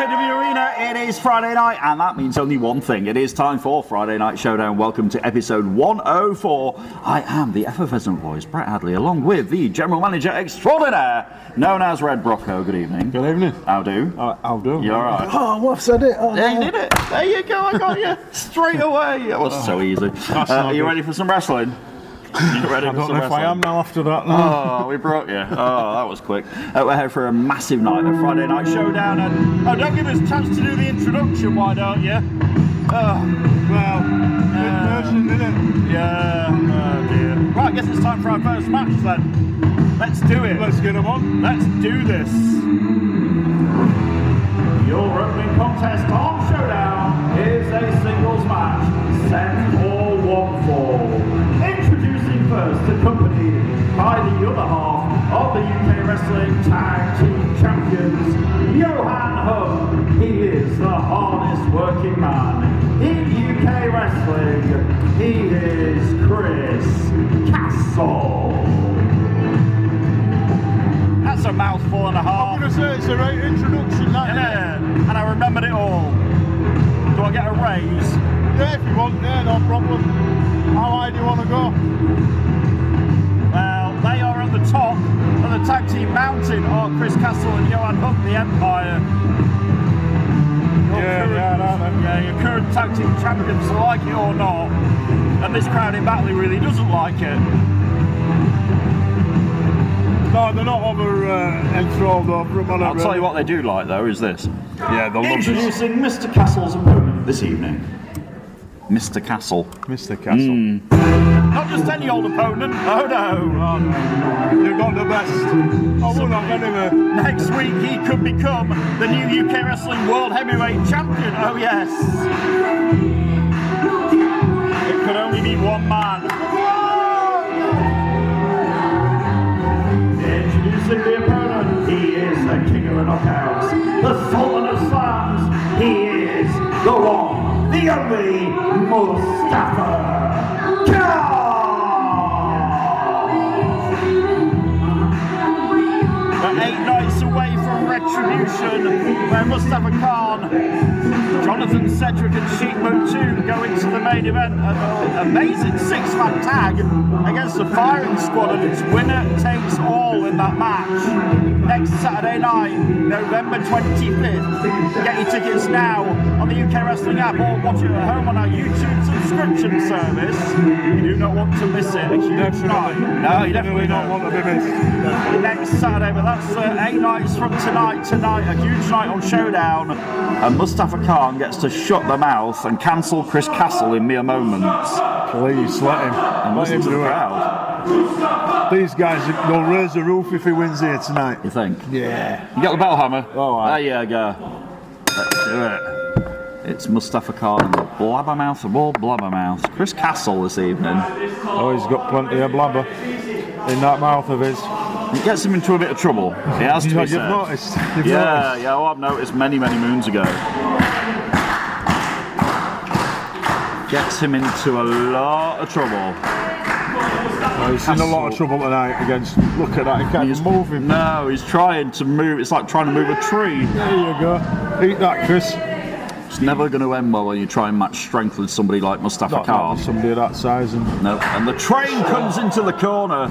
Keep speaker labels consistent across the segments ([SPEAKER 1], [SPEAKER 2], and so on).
[SPEAKER 1] UKW Arena, it is Friday night, and that means only one thing. It is time for Friday Night Showdown. Welcome to episode 104. I am the effervescent voice, Brett Hadley, along with the General Manager Extraordinaire, known as Red Brocco. Good evening.
[SPEAKER 2] Good evening.
[SPEAKER 1] How do?
[SPEAKER 2] I'll do.
[SPEAKER 1] You're alright.
[SPEAKER 2] Oh, well, I've said it. Oh,
[SPEAKER 1] yeah, you did it. There you go, I got you. Straight away. That was so easy. Are you ready for some wrestling?
[SPEAKER 2] I don't know if I am now after that. No.
[SPEAKER 1] Oh, we broke you. Oh, that was quick. We're here for a massive night of Friday Night Showdown. And don't give us a chance to do the introduction, why don't you?
[SPEAKER 2] Well, good person, isn't it?
[SPEAKER 1] Yeah. Oh, dear. Right, I guess it's time for our first match then. Let's do it.
[SPEAKER 2] Let's get them on.
[SPEAKER 1] Let's do this. Your opening contest on Showdown is a singles match set for one fall. Introducing first, accompanied by the other half of the UK Wrestling Tag Team Champions, Johan Hunt. He is the hardest working man in UK Wrestling. He is Chris Castle. That's a mouthful and a half.
[SPEAKER 2] I'm going to say it's a right introduction, that,
[SPEAKER 1] Yeah, and I remembered it all. Do I get a raise?
[SPEAKER 2] Yeah, if you want, yeah, no problem. How high do you want to go?
[SPEAKER 1] Well, they are at the top of the tag team mountain, are Chris Castle and Johan Hunt, the Empire. Your current tag team champions, like it or not, and this crowd in Batley really doesn't like it.
[SPEAKER 2] No, they're not enthralled over them.
[SPEAKER 1] I'll tell you what they do like, though, is this.
[SPEAKER 2] Yeah, they'll love this.
[SPEAKER 1] Introducing Mr. Castle's opponent this evening. Mr. Castle.
[SPEAKER 2] Mr. Castle.
[SPEAKER 1] Not just any old opponent. Oh no.
[SPEAKER 2] You've got the best. I won't have anyway.
[SPEAKER 1] Next week he could become the new UK Wrestling World Heavyweight Champion. Oh yes. It could only be one man. Introducing the opponent, he is the king of the knockouts, the sultan of slams. He is the one, the only Mustafa Khan. We're 8 nights away from Retribution, where Mustafa Khan, Jonathan Cedric and Sheik Motu go into the main event. An amazing 6-man tag against the firing squad, and it's winner takes all in that match. Next Saturday night, November 25th. Get your tickets now on the UK Wrestling app or watch it at home on our YouTube subscription service. You do not want to miss it. A huge night. No, you definitely don't want to be missed. Next Saturday, but that's 8 nights from tonight. Tonight, a huge night on Showdown. And Mustafa Khan gets to shut the mouth and cancel Chris Castle in mere moments.
[SPEAKER 2] Please, let him.
[SPEAKER 1] And
[SPEAKER 2] Let him
[SPEAKER 1] listen to
[SPEAKER 2] do
[SPEAKER 1] the
[SPEAKER 2] it.
[SPEAKER 1] crowd.
[SPEAKER 2] These guys, they'll raise the roof if he wins here tonight.
[SPEAKER 1] You think?
[SPEAKER 2] Yeah.
[SPEAKER 1] You got the bell hammer?
[SPEAKER 2] Oh,
[SPEAKER 1] there you go. Let's do it. It's Mustafa Khan and the blabbermouth of all blabbermouths. Chris Castle this evening.
[SPEAKER 2] Oh, he's got plenty of blabber in that mouth of his.
[SPEAKER 1] It gets him into a bit of trouble. He has to be
[SPEAKER 2] You've
[SPEAKER 1] said.
[SPEAKER 2] noticed. You've noticed.
[SPEAKER 1] Yeah, oh, I've noticed many moons ago. Gets him into a lot of trouble.
[SPEAKER 2] Oh, he's in a lot of trouble tonight against. Look at that, he can't even move him.
[SPEAKER 1] No, he's trying to move. It's like trying to move a tree.
[SPEAKER 2] There you go. Eat that, Chris.
[SPEAKER 1] It's never going to end well when you try and match strength with somebody like Mustafa Khan.
[SPEAKER 2] Somebody of that size.
[SPEAKER 1] No, and the train comes into the corner.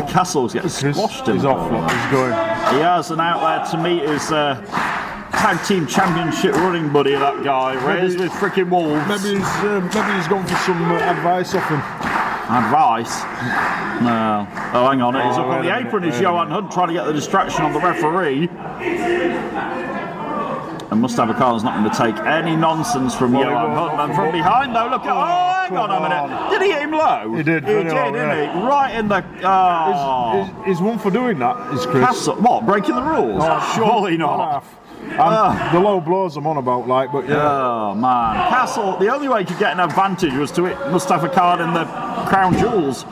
[SPEAKER 1] Castles gets squashed in.
[SPEAKER 2] He's off, look, he's going.
[SPEAKER 1] He has an out there to meet his tag team championship running buddy, that guy, raised with freaking wolves.
[SPEAKER 2] Maybe he's gone for some advice off him.
[SPEAKER 1] Advice? No. Oh, hang on, he's up on the
[SPEAKER 2] wait a
[SPEAKER 1] apron.
[SPEAKER 2] minute,
[SPEAKER 1] Is Johan Hunt trying to get the distraction on the referee? And Mustafa Khan's not going to take any nonsense from Johan Hunt. And from behind, though, look at. Oh, hang on a minute. Did he hit him low?
[SPEAKER 2] He did.
[SPEAKER 1] He did, didn't he? Right in the. Oh.
[SPEAKER 2] He's one for doing that, is Chris.
[SPEAKER 1] Castle, what? Breaking the rules? Surely not.
[SPEAKER 2] The low blows I'm on about, like, but yeah.
[SPEAKER 1] Oh man, Castle. The only way he could get an advantage was to hit Mustafa Khan in the crown jewels.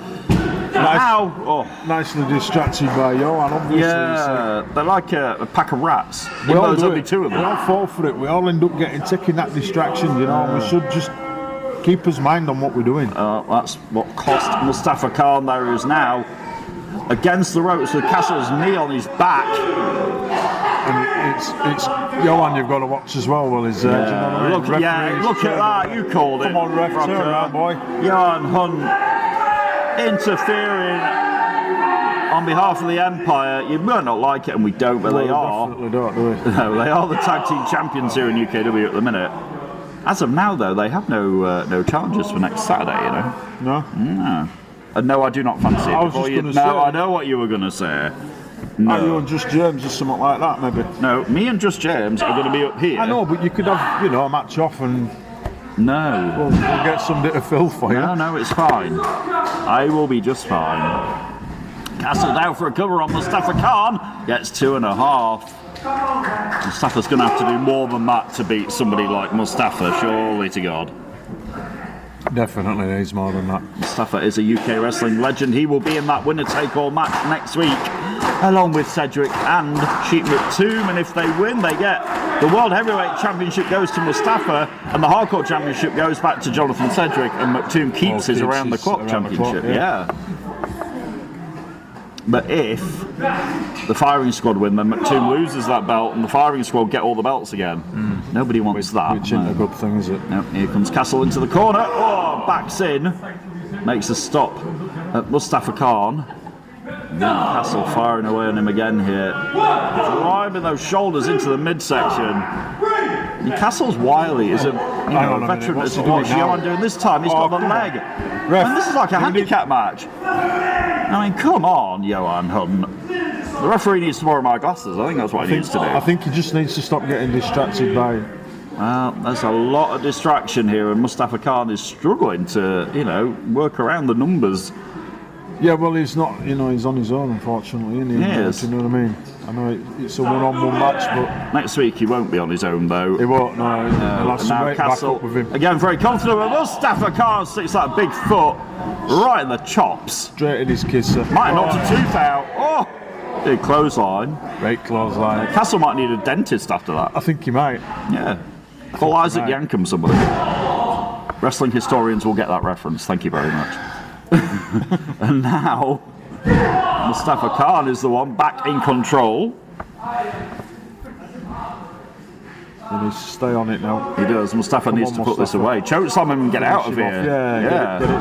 [SPEAKER 2] Nicely distracted by Johan, obviously.
[SPEAKER 1] Yeah, they're like a pack of rats.
[SPEAKER 2] We all
[SPEAKER 1] There's
[SPEAKER 2] do
[SPEAKER 1] only
[SPEAKER 2] it.
[SPEAKER 1] 2 of them.
[SPEAKER 2] We all fall for it. We all end up taking that distraction, you know. And we should just keep his mind on what we're doing.
[SPEAKER 1] That's what cost Mustafa Khan. There is now against the ropes with Castle's knee on his back.
[SPEAKER 2] And it's Johan you've got to watch as well. Well, is do you know what I mean?
[SPEAKER 1] Look at that. You called it.
[SPEAKER 2] Come on, ref, turn around, boy.
[SPEAKER 1] Johan Hunt interfering on behalf of the Empire. You might not like it, and we don't, but they are.
[SPEAKER 2] Definitely don't, do we?
[SPEAKER 1] No, they are the tag team champions here in UKW at the minute. As of now, though, they have no challenges for next Saturday. You know.
[SPEAKER 2] No.
[SPEAKER 1] And no, I do not fancy it.
[SPEAKER 2] I was just going to say.
[SPEAKER 1] No, I know what you were going to say. No.
[SPEAKER 2] Are you and Just James or something like that, maybe?
[SPEAKER 1] No, me and Just James are going to be up here.
[SPEAKER 2] I know, but you could have, a match off and
[SPEAKER 1] no.
[SPEAKER 2] We'll get some bit of fill for you.
[SPEAKER 1] No, it's fine. I will be just fine. Castle down for a cover on Mustafa Khan. Gets 2.5. Mustafa's going to have to do more than that to beat somebody like Mustafa, surely to God.
[SPEAKER 2] Definitely needs more than that.
[SPEAKER 1] Mustafa is a UK wrestling legend. He will be in that winner-take-all match next week, along with Cedric and Sheep McToom. And if they win, they get the World Heavyweight Championship goes to Mustafa, and the Hardcore Championship goes back to Jonathan Cedric, and McToom keeps his Around the Clock Championship. Yeah. But if the Firing Squad win, then McToom loses that belt, and the Firing Squad get all the belts again. Nobody wants that.
[SPEAKER 2] Which isn't a good thing, is it?
[SPEAKER 1] No, here comes Castle into the corner. Oh, backs in. Makes a stop at Mustafa Khan. Castle firing away on him again here. Driving those shoulders into the midsection. Castle's wily. Is a veteran. What's Johan doing this time? He's got the leg. And this is like a handicap match. I mean, come on, Johan Hunt. The referee needs to borrow my glasses. I think that's what he needs to do.
[SPEAKER 2] I think he just needs to stop getting distracted by...
[SPEAKER 1] Well, there's a lot of distraction here, and Mustafa Khan is struggling to, work around the numbers.
[SPEAKER 2] Yeah, well, he's not, he's on his own, unfortunately, isn't he?
[SPEAKER 1] Yes.
[SPEAKER 2] Do you know what I mean? I know it's a one-on-one match, but...
[SPEAKER 1] Next week he won't be on his own, though.
[SPEAKER 2] He won't, no. He'll have some weight back up with him.
[SPEAKER 1] Again, very confident, but Mustafa Khan sticks that big foot right in the chops.
[SPEAKER 2] Straight in his kisser.
[SPEAKER 1] Might have knocked a tooth out. Oh! Big clothesline.
[SPEAKER 2] Great clothesline.
[SPEAKER 1] Castle might need a dentist after that.
[SPEAKER 2] I think he might.
[SPEAKER 1] Yeah. Call Isaac Yankum, somebody. Wrestling historians will get that reference. Thank you very much. And now, Mustafa Khan is the one back in control.
[SPEAKER 2] He needs to stay on it now.
[SPEAKER 1] He does. Mustafa needs to put this away. Chokeslam him and get out of here.
[SPEAKER 2] Yeah. Get it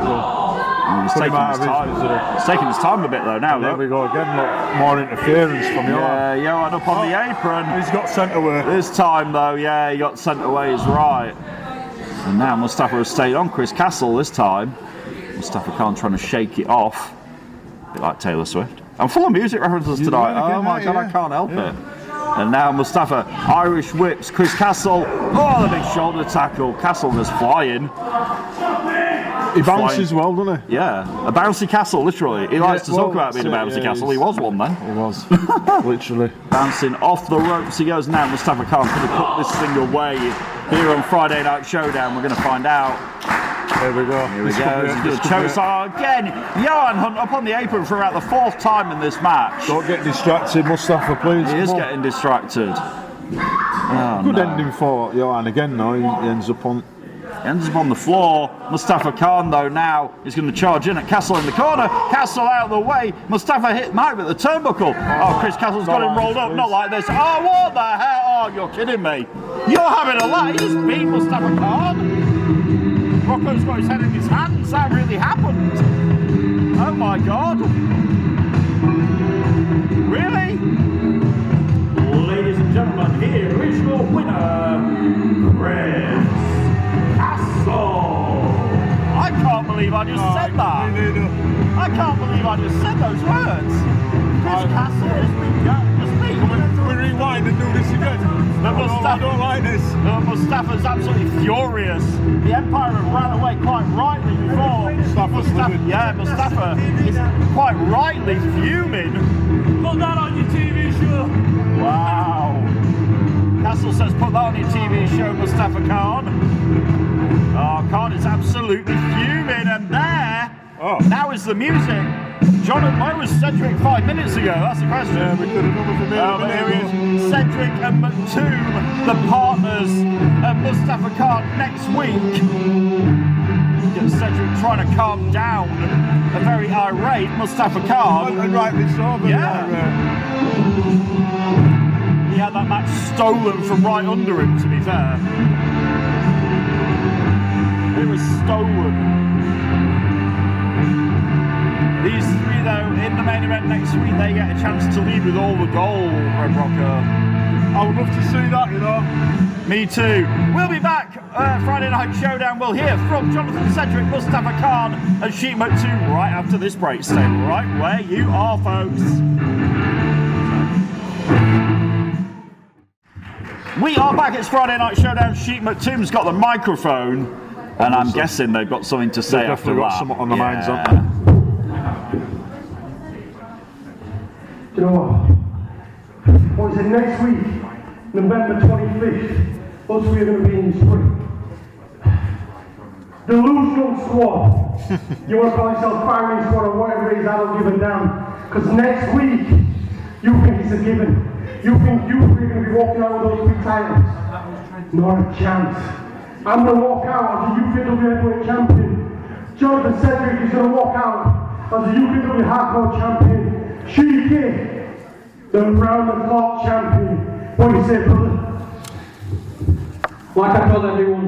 [SPEAKER 1] He's taking his time. It's taking his time a bit though now.
[SPEAKER 2] There we go again. Look, more interference from Johan.
[SPEAKER 1] Yeah, Johan up on the apron.
[SPEAKER 2] He's got sent away.
[SPEAKER 1] This time though, he got sent away. He's right. And now Mustafa has stayed on Chris Castle this time. Mustafa Khan trying to shake it off. A bit like Taylor Swift. I'm full of music references tonight. Oh my God, I can't help it. And now Mustafa Irish whips Chris Castle. Oh, the big shoulder tackle. Castle just flying.
[SPEAKER 2] He bounces well, doesn't he?
[SPEAKER 1] Yeah, a bouncy castle, literally. He likes to talk about being a bouncy castle. He was one then.
[SPEAKER 2] He was, literally.
[SPEAKER 1] Bouncing off the ropes he goes now. Mustafa Khan going to put this thing away here on Friday Night Showdown. We're going to find out.
[SPEAKER 2] There we go.
[SPEAKER 1] Here we go. Chokes again. Johan Hunt up on the apron for about the 4th time in this match.
[SPEAKER 2] Don't get distracted, Mustafa, please.
[SPEAKER 1] He is getting distracted.
[SPEAKER 2] Good ending for Johan again, though. He ends up on
[SPEAKER 1] the floor. Mustafa Khan, though, now is going to charge in at Castle in the corner. Castle out of the way. Mustafa hit Mike with the turnbuckle. Oh, Chris Castle's got him rolled up. Not like this. Oh, what the hell? Oh, you're kidding me. You're having a laugh. He just beat Mustafa Khan. Rocco's got his head in his hands. That really happened. Oh, my God. Really? Ladies and gentlemen, here is your winner, Chris Castle. I can't believe I just said that. I can't believe I just said those words. Chris Castle is just me.
[SPEAKER 2] Can we rewind and do this again? I don't like this.
[SPEAKER 1] Mustafa's absolutely furious. The Empire have ran away quite rightly before. Mustafa is quite rightly fuming.
[SPEAKER 3] Put that on your TV show.
[SPEAKER 1] Wow. Castle says put that on your TV show, Mustafa Khan. Oh, Khan is absolutely fuming, and now is the music. Jonathan, where was Cedric 5 minutes ago? That's the question.
[SPEAKER 2] Yeah, we could have done with
[SPEAKER 1] but here he is. Cedric and McToom, the partners, and Mustafa Khan next week. Get Cedric trying to calm down a very irate Mustafa Khan.
[SPEAKER 2] And rightly so.
[SPEAKER 1] Yeah. He had that stolen from right under him, to be fair. It was stolen. These three, though, in the main event next week, they get a chance to lead with all the gold, Red Rocker.
[SPEAKER 2] I would love to see that, you know.
[SPEAKER 1] Me too. We'll be back. Friday Night Showdown. We'll hear from Jonathan Cedric, Mustafa Khan, and Sheep Moat 2 right after this break. Stay right where you are, folks. We are back. It's Friday Night Showdown. Sheep Moat 2's got the microphone, and I'm guessing they've got something to say after that.
[SPEAKER 2] They've got something on their minds,
[SPEAKER 4] Do you know what? What is it, next week, November 25th, us three are going to be in the spring. Delusional squad. You want to call yourself firing squad or whatever it is, I don't give a damn. Because next week, you think it's a given. You think you three are going to be walking out with those big titles. Not a chance. I'm going to walk out as the UKW heavyweight champion. Jonathan Cedric is going to walk out as the UKW hardcore champion. Sheik, the round the clock champion. What do you say, brother?
[SPEAKER 5] Like I told everyone,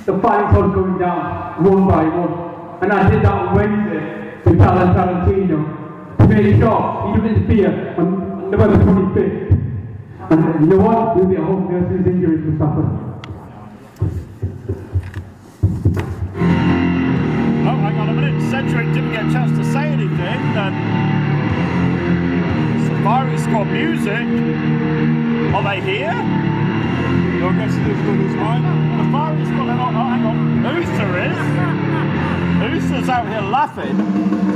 [SPEAKER 5] the fighting was going down one by one. And I did that on Wednesday with Tarantino to make sure he doesn't interfere on November 25th. And you know what? We'll be at home versus injuries to suffer.
[SPEAKER 1] Oh, hang on a minute. Cedric didn't get a chance to say anything. Firing Squad music. Are they here?
[SPEAKER 2] No, I guess it is good as mine.
[SPEAKER 1] The Firing Squad are not. Oh, hang on. Uther is. Uther's out here laughing.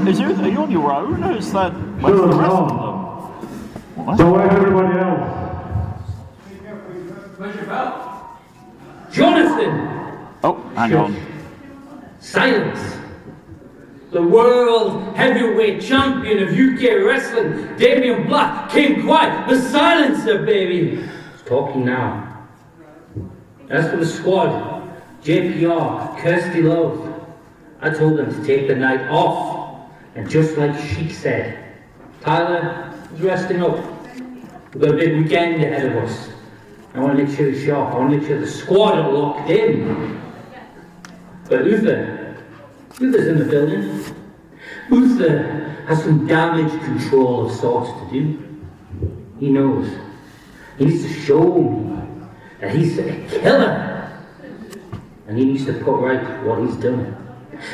[SPEAKER 1] Is Uther? Are you on your own? Who's that? Where's the rest of them? What?
[SPEAKER 4] So where's everybody else?
[SPEAKER 3] Where's your belt?
[SPEAKER 6] Jonathan!
[SPEAKER 1] Oh, hang on.
[SPEAKER 6] Silence! The world heavyweight champion of UK wrestling, Damien Black, came quiet. The silencer, baby! He's talking now. As for the squad, JPR, Kirsty Love, I told them to take the night off. And just like Sheik said, Tyler is resting up. We've got a big weekend ahead of us. I want to make sure he's sharp. I want to make sure the squad are locked in. But Uther's in the building. Uther has some damage control of sorts to do. He knows. He needs to show me that he's a killer. And he needs to put right what he's done.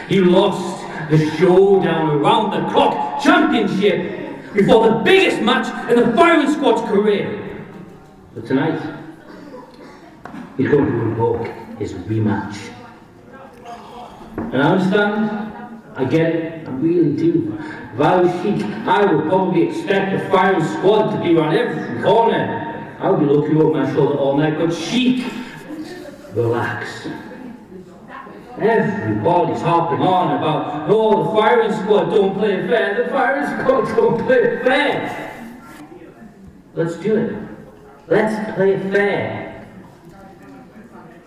[SPEAKER 6] He lost the Showdown around the clock championship before the biggest match in the firing squad's career. But tonight, he's going to invoke his rematch. And I understand, I get it, I really do. If I was Sheik, I would probably expect the firing squad to be around every corner. I would be looking over my shoulder all night, but Sheik, relax. Everybody's harping on about, oh, the firing squad don't play fair, the firing squad don't play fair. Let's do it. Let's play fair.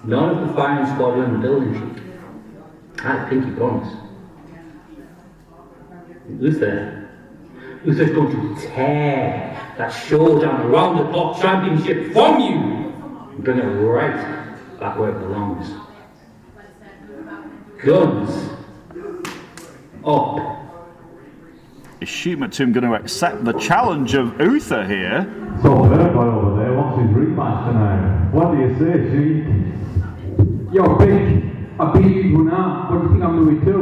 [SPEAKER 6] None of the firing squad are in the building, Sheik. I pinky promise. Uther's going to tear that Showdown around the clock championship from you and bring it right back where it belongs. Guns up.
[SPEAKER 1] Is Sheep Moat 2 going to accept the challenge of Uther here?
[SPEAKER 7] So that boy over there wants his rematch tonight. What do you say, Sheik?
[SPEAKER 5] Yo, Big, I beat you now. What do you think I'm doing too?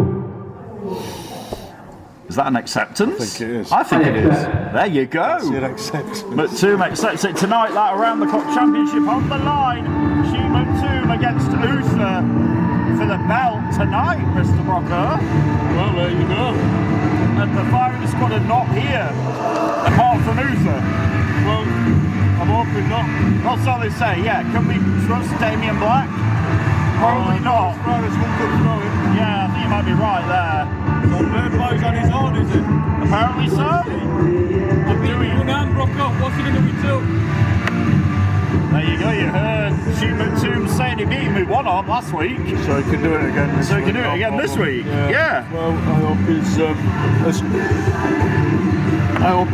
[SPEAKER 1] Is that an acceptance?
[SPEAKER 2] I think it is.
[SPEAKER 1] I think it is. There you go.
[SPEAKER 2] It accepts.
[SPEAKER 1] Moat 2 accepts it tonight. That around the clock championship on the line. Sheep Moat 2 against Uther for the belt tonight, Mr. Brocker.
[SPEAKER 3] Well, there you go.
[SPEAKER 1] And the firing squad are not here, apart from Uther.
[SPEAKER 3] Well, I'm hoping not.
[SPEAKER 1] That's all they say, yeah. Can we trust Damien Black? Probably not.
[SPEAKER 3] Fridays one good throw it.
[SPEAKER 1] Yeah, I think you might be right there.
[SPEAKER 3] So Bird Boy's on his own, is it?
[SPEAKER 1] Apparently so.
[SPEAKER 3] One hand broke up. What's he going to be two?
[SPEAKER 1] There you go, you heard Sheep McTombs saying he beat him with one arm last week.
[SPEAKER 2] So he can do it again this week.
[SPEAKER 1] So he can do it again this week. Yeah.
[SPEAKER 2] Well, I hope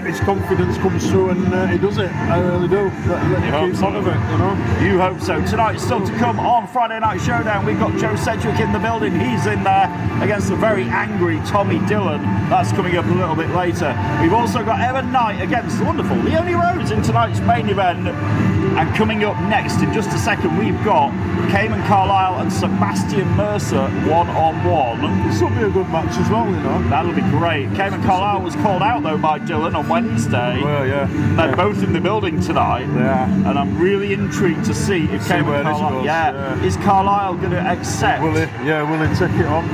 [SPEAKER 2] his confidence comes through and he does it. I really do. Let him keep on of it, you know.
[SPEAKER 1] You hope so. Tonight, still to come on Friday Night Showdown, we've got Joe Sedgwick in the building. He's in there against a very angry Tommy Dillon. That's coming up a little bit later. We've also got Evan Knight against the wonderful Leonie Rose in tonight's main event. And coming up next, in just a second, we've got Cayman Carlisle and Sebastian Mercer one-on-one.
[SPEAKER 2] This will be a good match as well, you know.
[SPEAKER 1] That'll be great. Cayman Carlisle was called out, though, by Dillon on Wednesday.
[SPEAKER 2] Well, yeah.
[SPEAKER 1] They're both in the building tonight.
[SPEAKER 2] Yeah.
[SPEAKER 1] And I'm really intrigued to see if Cayman Carlisle... Is Carlisle going to accept?
[SPEAKER 2] Will he take it on?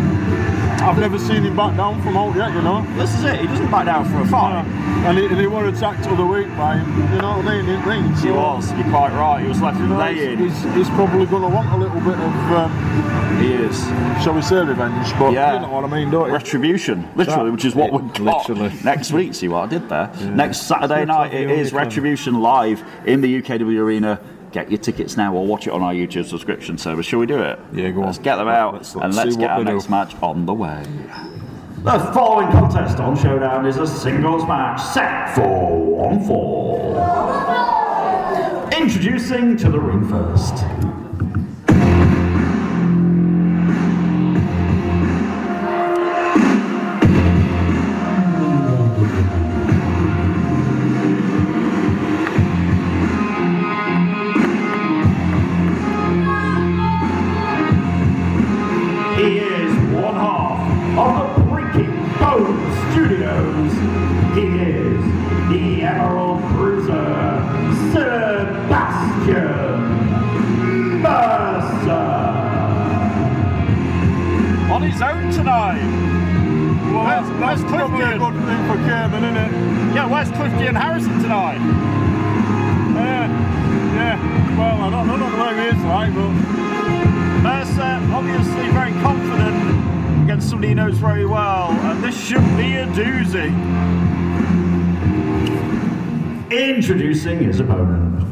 [SPEAKER 2] I've never seen him back down from out yet, you know.
[SPEAKER 1] This is it. He doesn't back down for a fight.
[SPEAKER 2] And he was attacked the other week by him, you know what I mean, in ring. So,
[SPEAKER 1] he was. You're quite right. He was left laying.
[SPEAKER 2] He's probably going to want a little bit of...
[SPEAKER 1] he is.
[SPEAKER 2] Shall we say revenge? But you know what I mean, don't you?
[SPEAKER 1] Retribution, literally, which is what we've got next week. See what I did there? Yeah. Next Saturday night, it is Retribution live in the UKW Arena. Get your tickets now or watch it on our YouTube subscription service. Shall we do it?
[SPEAKER 2] Yeah, go on.
[SPEAKER 1] Let's get them out and let's get our next match on the way. The following contest on Showdown is a singles match set for 1 fall. Introducing to the ring first. He is one half of the Breaking Bones Studios. He is the Emerald Bruiser, Sebastian Mercer. On his own tonight.
[SPEAKER 2] Well,
[SPEAKER 1] where's
[SPEAKER 2] probably a good thing for Cayman, isn't it?
[SPEAKER 1] Yeah, where's Clifty and Harrison tonight?
[SPEAKER 2] Yeah. Well, I don't know where he is, right, but...
[SPEAKER 1] Mercer, obviously very confident against somebody he knows very well, and this should be a doozy. Introducing his opponent.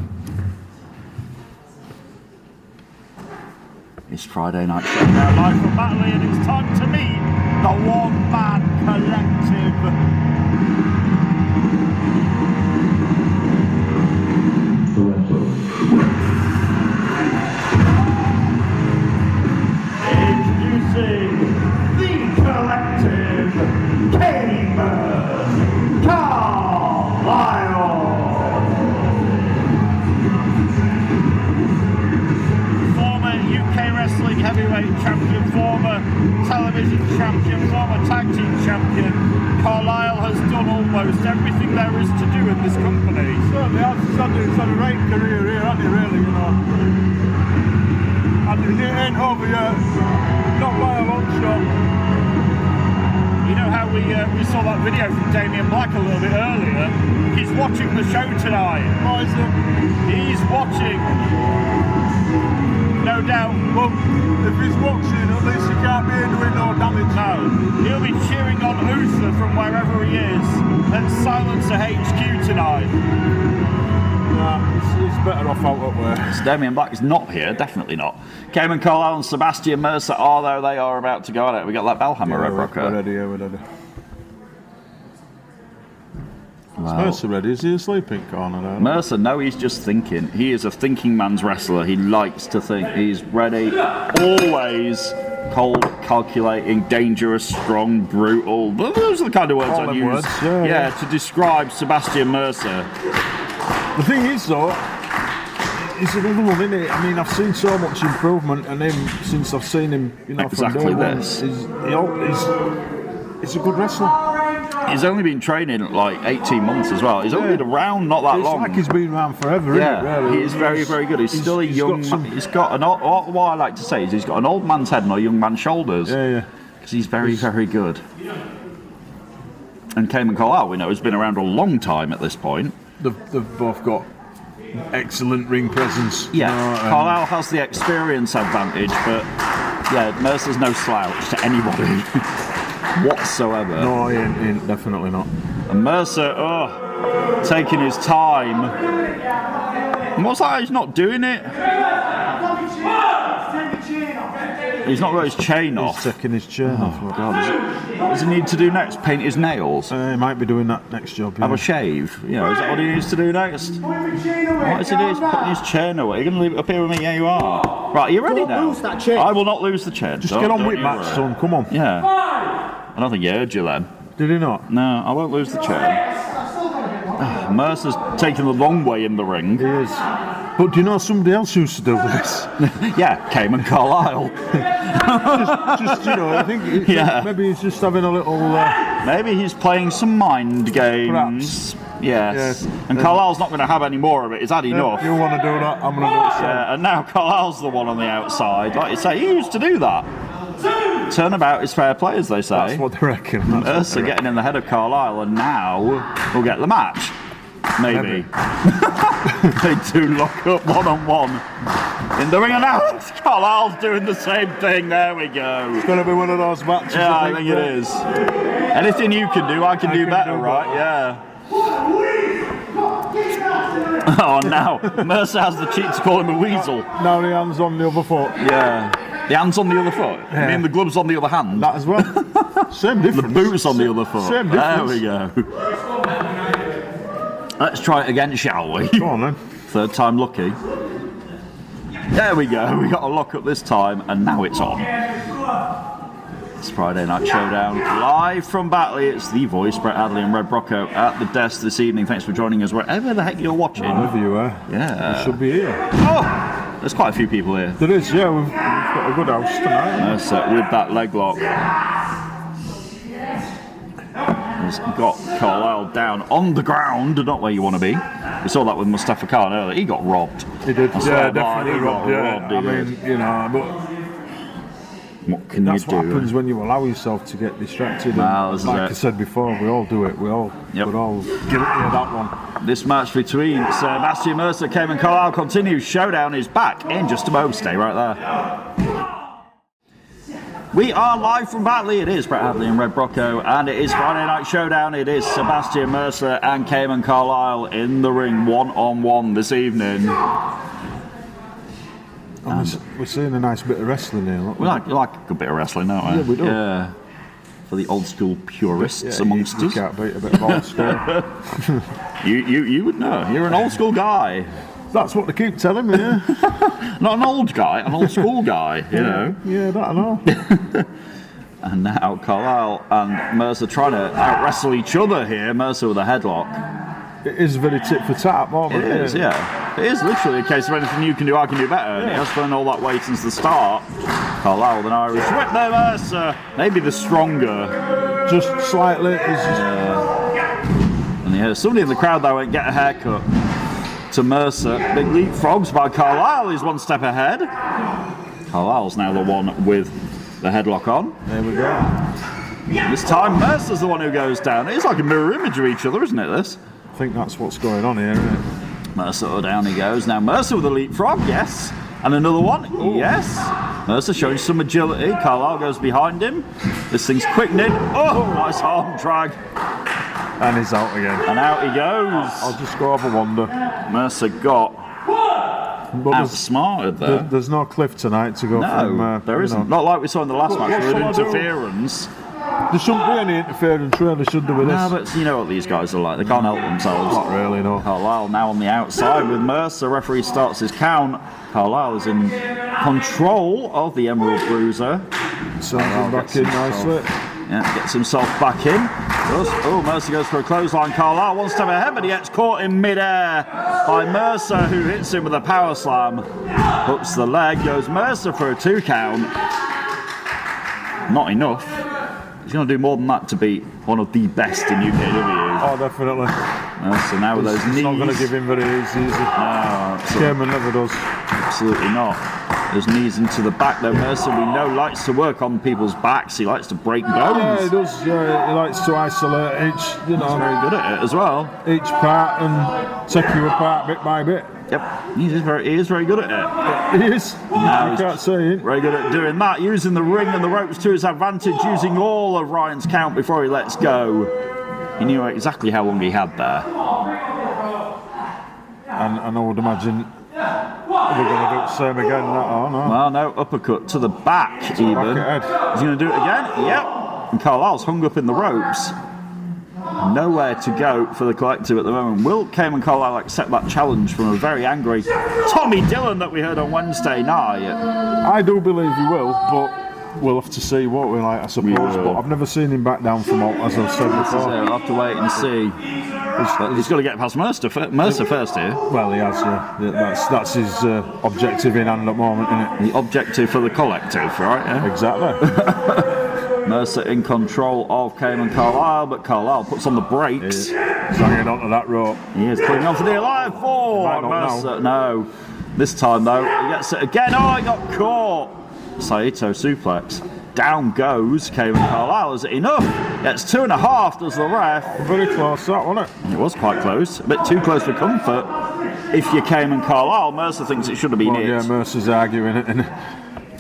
[SPEAKER 1] It's Friday Night Showdown live from Batley, and it's time to meet the one-man collective. Introducing the collective, Cayman Carlisle. Former UK Wrestling Heavyweight Champion, former Television Champion, former Tag Team Champion, Carlisle has done almost everything there is to do in this company.
[SPEAKER 2] Certainly has. He's had a great career here, hasn't he, really, you know. And it ain't over yet. Not by a long shot.
[SPEAKER 1] You know how we saw that video from Damien Black a little bit earlier? He's watching the show tonight.
[SPEAKER 2] Oh, is it?
[SPEAKER 1] He's watching. No doubt.
[SPEAKER 2] Well, if he's watching, at least he can't be doing no damage.
[SPEAKER 1] No. He'll be cheering on Uther from wherever he is at Silencer HQ tonight.
[SPEAKER 2] Nah, he's better off out up there.
[SPEAKER 1] So Damien Black is not here, definitely not. Cayman Carlisle and Sebastian Mercer are, though, they are about to go at it. We got that Bellhammer Red Rocker.
[SPEAKER 2] We're ready, we're ready.
[SPEAKER 1] Wow.
[SPEAKER 2] Is Mercer ready? Is he asleep in corner there?
[SPEAKER 1] Mercer, no, he's just thinking. He is a thinking man's wrestler. He likes to think. He's ready, always cold, calculating, dangerous, strong, brutal. Those are the kind of words I use.
[SPEAKER 2] Words, yeah,
[SPEAKER 1] to describe Sebastian Mercer.
[SPEAKER 2] The thing is, though, he's another one, isn't it? I mean, I've seen so much improvement in him since I've seen him, you know,
[SPEAKER 1] exactly
[SPEAKER 2] from day one.
[SPEAKER 1] this.
[SPEAKER 2] He's a good wrestler.
[SPEAKER 1] He's only been training like 18 months as well. He's only been around not that long.
[SPEAKER 2] It's like he's been around forever, isn't it, really?
[SPEAKER 1] He is very, very good. He's still a young man. He's got an old, what I like to say is he's got an old man's head and a young man's shoulders.
[SPEAKER 2] Yeah.
[SPEAKER 1] Because he's very, very good. And Cayman Carlisle, we know, has been around a long time at this point.
[SPEAKER 2] They've both got excellent ring presence.
[SPEAKER 1] Yeah,
[SPEAKER 2] you know,
[SPEAKER 1] Carlisle has the experience advantage, but yeah, Mercer's no slouch to anybody whatsoever.
[SPEAKER 2] No, he ain't, definitely not.
[SPEAKER 1] And Mercer, taking his time. What's that? He's not doing it. He's not got his chain off.
[SPEAKER 2] He's taking his chain off.
[SPEAKER 1] Oh, God. What does he need to do next? Paint his nails?
[SPEAKER 2] He might be doing that next job.
[SPEAKER 1] Have a shave? You know, is that what he needs to do next? What is he doing? He's putting his chain away. You're going to leave it up here with me? Yeah, you are. Right, are you ready now?
[SPEAKER 8] Don't lose that chain.
[SPEAKER 1] I will not lose the chain.
[SPEAKER 2] Just get on with match, son. Come on.
[SPEAKER 1] Yeah. I don't think he heard you then.
[SPEAKER 2] Did he not?
[SPEAKER 1] No, I won't lose the chain. Mercer's taking the long way in the ring.
[SPEAKER 2] He is. But do you know somebody else used to do this?
[SPEAKER 1] Yeah, Cayman Carlisle.
[SPEAKER 2] just you know, I think maybe he's just having a little.
[SPEAKER 1] Maybe he's playing some mind games.
[SPEAKER 2] Perhaps.
[SPEAKER 1] Yes.
[SPEAKER 2] Yeah.
[SPEAKER 1] And Carlisle's not going to have any more of it. He's had enough.
[SPEAKER 2] You want to do that? I'm going to do it.
[SPEAKER 1] Yeah, and now Carlisle's the one on the outside. Like you say, he used to do that. Turnabout is fair play, as they say.
[SPEAKER 2] That's what they reckon.
[SPEAKER 1] Ursa getting in the head of Carlisle, and now we'll get the match. Maybe. They do lock up one-on-one in the ring, and now Carlisle's doing the same thing. There we go.
[SPEAKER 2] It's going to be one of those matches.
[SPEAKER 1] Yeah, I think it is. Anything you can do, I can do better, right? Yeah. Oh, now Mercer has the cheek to call him a weasel.
[SPEAKER 2] Now the hand's on the other foot.
[SPEAKER 1] Yeah. The hand's on the other foot.
[SPEAKER 2] Yeah.
[SPEAKER 1] I mean, the glove's on the other hand.
[SPEAKER 2] That as well. Same difference.
[SPEAKER 1] The boot's on the other foot.
[SPEAKER 2] Same
[SPEAKER 1] There
[SPEAKER 2] difference.
[SPEAKER 1] we go. Let's try it again, shall we?
[SPEAKER 2] Go on then.
[SPEAKER 1] Third time lucky. There we go. We got a lock up this time, and now it's on. It's Friday Night Showdown, live from Batley. It's the voice, Brett Adley and Red Brocco at the desk this evening. Thanks for joining us wherever the heck you're watching.
[SPEAKER 2] Wherever you are.
[SPEAKER 1] Yeah.
[SPEAKER 2] You should be here.
[SPEAKER 1] Oh, there's quite a few people here.
[SPEAKER 2] There is, yeah. We've got a good house tonight.
[SPEAKER 1] With that leg lock. Has got Carlisle down on the ground, not where you want to be. We saw that with Mustafa Khan earlier. He got robbed.
[SPEAKER 2] He did.
[SPEAKER 1] That's
[SPEAKER 2] Yeah,
[SPEAKER 1] what
[SPEAKER 2] definitely
[SPEAKER 1] he got
[SPEAKER 2] robbed.
[SPEAKER 1] robbed.
[SPEAKER 2] I mean, you know, but
[SPEAKER 1] what can
[SPEAKER 2] that's
[SPEAKER 1] you do?
[SPEAKER 2] what happens when you allow yourself to get distracted.
[SPEAKER 1] Well,
[SPEAKER 2] And
[SPEAKER 1] this is
[SPEAKER 2] like
[SPEAKER 1] it.
[SPEAKER 2] I said before, we all do it. We're all guilty of that one.
[SPEAKER 1] This match between Sebastian Mercer, Cayman Carlisle continues. Showdown is back in just a moment. Stay right there. We are live from Batley. It is Brett Hadley and Red Brocco, and it is Friday Night Showdown. It is Sebastian Mercer and Cayman Carlisle in the ring, one-on-one this evening.
[SPEAKER 2] We're seeing a nice bit of wrestling here.
[SPEAKER 1] We like a good bit of wrestling, don't we?
[SPEAKER 2] Yeah, we do.
[SPEAKER 1] Yeah. For the old school purists amongst
[SPEAKER 2] you
[SPEAKER 1] us.
[SPEAKER 2] can't beat a bit of old school.
[SPEAKER 1] You would know. You're an old school guy.
[SPEAKER 2] That's what they keep telling me, yeah.
[SPEAKER 1] Not an old guy, an old school guy, you know.
[SPEAKER 2] Yeah, that I know.
[SPEAKER 1] And now Carlisle and Mercer trying to out-wrestle each other here. Mercer with a headlock.
[SPEAKER 2] It is very tit for tat, moment.
[SPEAKER 1] It is, yeah. It is literally a case of anything you can do, I can do better. And he has done all that weight since the start. Carlisle with an Irish whip there, Mercer. Maybe the stronger.
[SPEAKER 2] Just slightly.
[SPEAKER 1] And yeah, somebody in the crowd though went get a haircut to Mercer. Big leapfrogs by Carlisle. He's one step ahead. Carlisle's now the one with the headlock on.
[SPEAKER 2] There we go.
[SPEAKER 1] This time Mercer's the one who goes down. It's like a mirror image of each other, isn't it, this?
[SPEAKER 2] I think that's what's going on here, isn't it?
[SPEAKER 1] Mercer, down he goes. Now Mercer with a leapfrog, yes. And another one, yes. Mercer showing some agility. Carlisle goes behind him. This thing's quickening. Oh, nice arm drag.
[SPEAKER 2] And he's out again.
[SPEAKER 1] And out he goes.
[SPEAKER 2] I'll just go have a wander.
[SPEAKER 1] Mercer got
[SPEAKER 2] But
[SPEAKER 1] outsmarted there.
[SPEAKER 2] there's no cliff tonight to go from.
[SPEAKER 1] No, there isn't. Not like we saw in the last match with
[SPEAKER 2] shall I do?
[SPEAKER 1] interference.
[SPEAKER 2] There shouldn't be any interference, really, should there, with
[SPEAKER 1] No,
[SPEAKER 2] this?
[SPEAKER 1] but you know what these guys are like. They can't help themselves.
[SPEAKER 2] Not really, no.
[SPEAKER 1] Carlisle now on the outside with Mercer. Referee starts his count. Carlisle is in control of the Emerald Bruiser.
[SPEAKER 2] Sends him back in nicely.
[SPEAKER 1] Yeah, gets himself back in. Oh, Mercer goes for a clothesline. Carlisle one step ahead, but he gets caught in midair by Mercer, who hits him with a power slam. Hooks the leg, goes Mercer for a 2 count. Not enough. He's going to do more than that to beat one of the best in UKW.
[SPEAKER 2] Oh, definitely.
[SPEAKER 1] So now with those knees.
[SPEAKER 2] It's not going to give him very easy, is it?
[SPEAKER 1] No,
[SPEAKER 2] Cayman never does.
[SPEAKER 1] absolutely not. Those knees into the back though. Mercer, we know, likes to work on people's backs. He likes to break bones.
[SPEAKER 2] Yeah, he does. Yeah, he likes to isolate each,
[SPEAKER 1] He's very good at it as well.
[SPEAKER 2] each part and take you apart bit by bit.
[SPEAKER 1] Yep, he is very good at it.
[SPEAKER 2] He is.
[SPEAKER 1] Now
[SPEAKER 2] You can't say it.
[SPEAKER 1] very good at doing that, using the ring and the ropes to his advantage, using all of Ryan's count before he lets go. He knew exactly how long he had there.
[SPEAKER 2] and I would imagine we're going to do the same again. No.
[SPEAKER 1] Well, no, uppercut to the back, even.
[SPEAKER 2] Back ahead.
[SPEAKER 1] He's going to do it again. Yep. And Carlisle's hung up in the ropes. Nowhere to go for the collective at the moment. Will Cayman Carlisle accept that challenge from a very angry Tommy Dillon that we heard on Wednesday night?
[SPEAKER 2] I do believe he will, but we'll have to see what we like, I suppose. But I've never seen him back down from all, as I've said before.
[SPEAKER 1] We'll have to wait and see. He's got to get past Mercer first here.
[SPEAKER 2] Well, he has, yeah. That's his objective in hand at the moment, isn't it?
[SPEAKER 1] The objective for the collective, right? Yeah?
[SPEAKER 2] Exactly.
[SPEAKER 1] Mercer in control of Cayman Carlisle, but Carlisle puts on the brakes.
[SPEAKER 2] He's hanging onto that rope.
[SPEAKER 1] He is putting on for the alive four. Mercer, no. This time, though, he gets it again. Oh, he got caught. Saito suplex. Down goes Cayman Carlisle. Is it enough? Gets 2.5, does the ref.
[SPEAKER 2] Very close, that, wasn't it?
[SPEAKER 1] It was quite close. A bit too close for comfort. If you're Cayman Carlisle, Mercer thinks it should have been it.
[SPEAKER 2] Yeah, Mercer's arguing it, and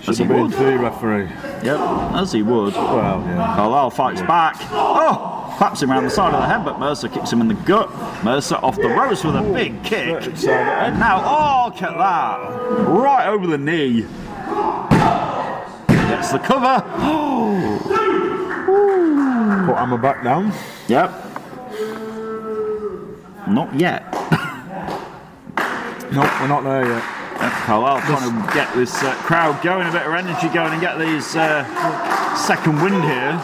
[SPEAKER 2] should have been the referee.
[SPEAKER 1] Yep, as he would.
[SPEAKER 2] Well, yeah.
[SPEAKER 1] Carlisle fights back. Oh! Claps him around the side of the head, but Mercer kicks him in the gut. Mercer off the ropes with a big kick. And now, oh, look at that. Right over the knee. Gets the cover. Oh!
[SPEAKER 2] Put Hammer back down.
[SPEAKER 1] Yep. Not yet.
[SPEAKER 2] No, we're not there yet.
[SPEAKER 1] Carlisle trying to get this crowd going, a bit of energy going, and get these second wind here.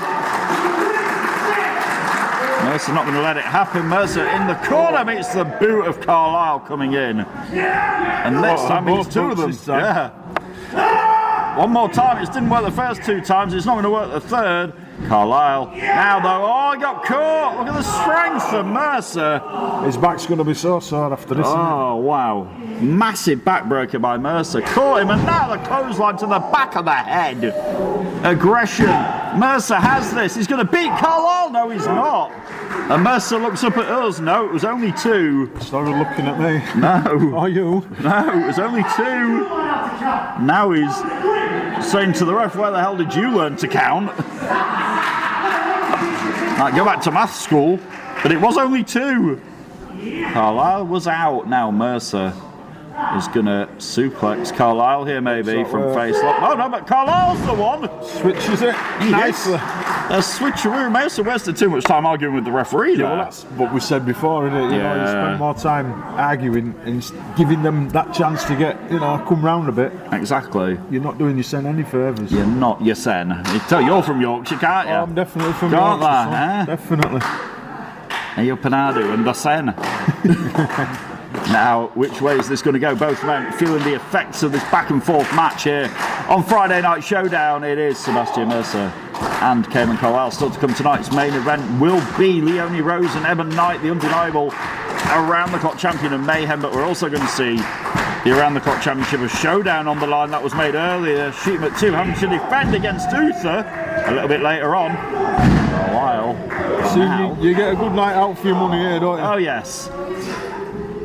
[SPEAKER 1] Mercer not going to let it happen. Mercer in the corner meets the boot of Carlisle coming in. And next time it's two of them. Yeah. One more time. It didn't work the first two times. It's not going to work the third. Carlisle now though. Oh, he got caught. Look at the strength of Mercer.
[SPEAKER 2] His back's going to be so sore after this.
[SPEAKER 1] Oh wow, massive backbreaker by Mercer. Caught him, and now the clothesline to the back of the head. Aggression. Mercer has this. He's going to beat Carlisle. No, he's not. And Mercer looks up at us. No, it was only two.
[SPEAKER 2] Started looking at me.
[SPEAKER 1] No.
[SPEAKER 2] Are you?
[SPEAKER 1] No, it was only two. Now he's saying to the ref, where the hell did you learn to count? Right, go back to math school. But it was only two. Carlisle was out. Now Mercer is going to suplex Carlisle here, maybe, from face lock. Oh, no, but Carlisle's the one.
[SPEAKER 2] Switches it nicely.
[SPEAKER 1] A switcheroo. Mercer wasted too much time arguing with the referee.
[SPEAKER 2] Yeah, well, that's what we said before, isn't it? You know, you spend more time arguing and giving them that chance to get, come round a bit.
[SPEAKER 1] Exactly.
[SPEAKER 2] You're not doing your son any favours.
[SPEAKER 1] You're not your son. You're from Yorkshire, can't you?
[SPEAKER 2] Oh, I'm definitely from
[SPEAKER 1] Yorkshire.
[SPEAKER 2] That, definitely.
[SPEAKER 1] Hey, you're Panadu and the sen. Now, which way is this going to go? Both men feeling the effects of this back and forth match here on Friday Night Showdown. It is Sebastian Mercer and Cayman Carlisle. Still to come, tonight's main event will be Leonie Rose and Eben Knight, the undeniable around-the-clock champion of Mayhem. But we're also going to see the around-the-clock championship of Showdown on the line. That was made earlier. Sheep at 2 having to defend against Uther a little bit later on. For a while.
[SPEAKER 2] See, you get a good night out for your money here, don't you?
[SPEAKER 1] Oh, yes.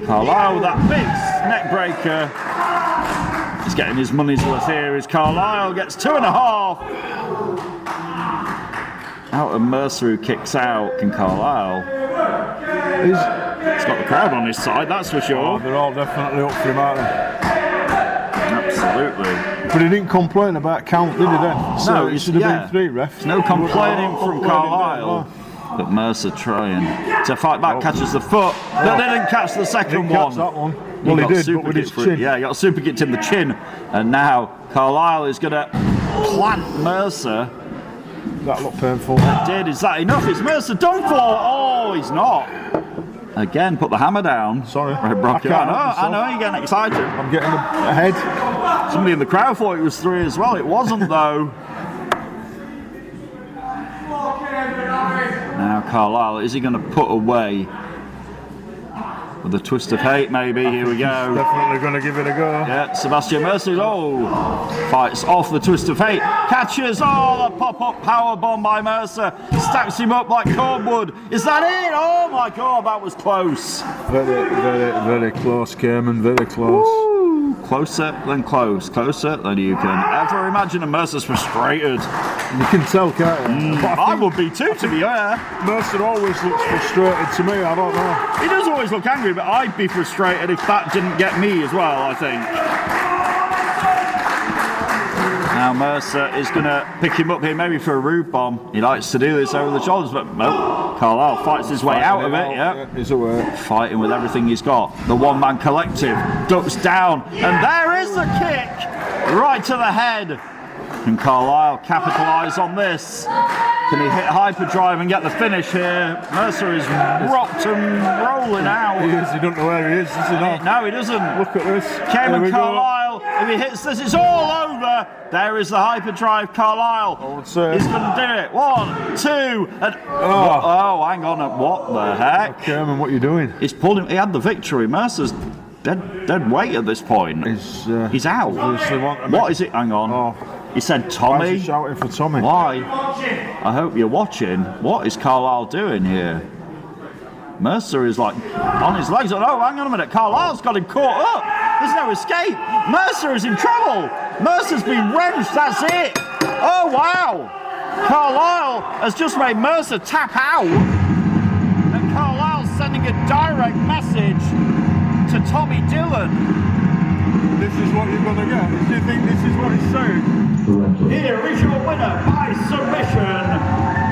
[SPEAKER 1] Carlisle with that big neck breaker. He's getting his money's worth here. As Carlisle gets 2.5. Out of Mercer, who kicks out. Can Carlisle? He's got the crowd on his side, that's for sure.
[SPEAKER 2] Oh, they're all definitely up for him, aren't they?
[SPEAKER 1] Absolutely.
[SPEAKER 2] But he didn't complain about count, did he then? So
[SPEAKER 1] no,
[SPEAKER 2] it should have been 3 refs.
[SPEAKER 1] There's no complaining from Carlisle. But Mercer trying to fight back, catches the foot, but didn't catch the second one.
[SPEAKER 2] Catch that one. Well, he did, but with his chin.
[SPEAKER 1] Yeah, he got a super kick in the chin. And now Carlisle is going to plant Mercer.
[SPEAKER 2] That looked painful.
[SPEAKER 1] It did. Is that enough? Is Mercer done for? Oh, he's not. Again, put the hammer down.
[SPEAKER 2] Sorry.
[SPEAKER 1] I know, you're getting excited.
[SPEAKER 2] I'm getting ahead.
[SPEAKER 1] Somebody in the crowd thought it was 3 as well. It wasn't, though. Now Carlisle, is he going to put away with a twist of hate? Maybe. Here we go.
[SPEAKER 2] Definitely going to give it a go.
[SPEAKER 1] Yeah, Sebastian Mercer. Fights off the twist of hate. Catches. The pop-up power bomb by Mercer. Stacks him up like cordwood. Is that it? Oh my God, that was close.
[SPEAKER 2] Very, very, very close, Cayman. Very close.
[SPEAKER 1] Woo, closer than close, closer than you can ever imagine. And Mercer's frustrated.
[SPEAKER 2] You can tell, can't you? But
[SPEAKER 1] I would be too, to be fair.
[SPEAKER 2] Mercer always looks frustrated to me, I don't know.
[SPEAKER 1] He does always look angry, but I'd be frustrated if that didn't get me as well, I think. Now Mercer is going to pick him up here, maybe for a roof bomb. He likes to do this over the shoulders, but no. Carlisle fights his way out of it, yeah.
[SPEAKER 2] He's away.
[SPEAKER 1] Fighting with everything he's got. The one-man collective ducks down, and there is the kick! Right to the head. Can Carlisle capitalise on this? Can he hit hyperdrive and get the finish here? Mercer is rocked and rolling out.
[SPEAKER 2] He doesn't know where he is, does he not?
[SPEAKER 1] No, he doesn't.
[SPEAKER 2] Look at this.
[SPEAKER 1] Cayman Carlisle, if he hits this, it's all over. There is the hyperdrive, Carlisle. He's going to do it. 1, 2, and... Oh, hang on. What the heck?
[SPEAKER 2] Cayman, what are you doing?
[SPEAKER 1] He's pulled him. He had the victory. Mercer's dead weight at this point. He's out. What is it? Hang on.
[SPEAKER 2] Oh.
[SPEAKER 1] He said Tommy.
[SPEAKER 2] Why is he shouting for Tommy?
[SPEAKER 1] Why? I hope you're watching. What is Carlisle doing here? Mercer is like on his legs. Oh, hang on a minute. Carlisle's got him caught up. There's no escape. Mercer is in trouble. Mercer's been wrenched. That's it. Oh, wow. Carlisle has just made Mercer tap out. And Carlisle's sending a direct message to Tommy Dillon.
[SPEAKER 2] This is what you're going to get. Do you think this is what he's saying?
[SPEAKER 1] Here is your winner by submission,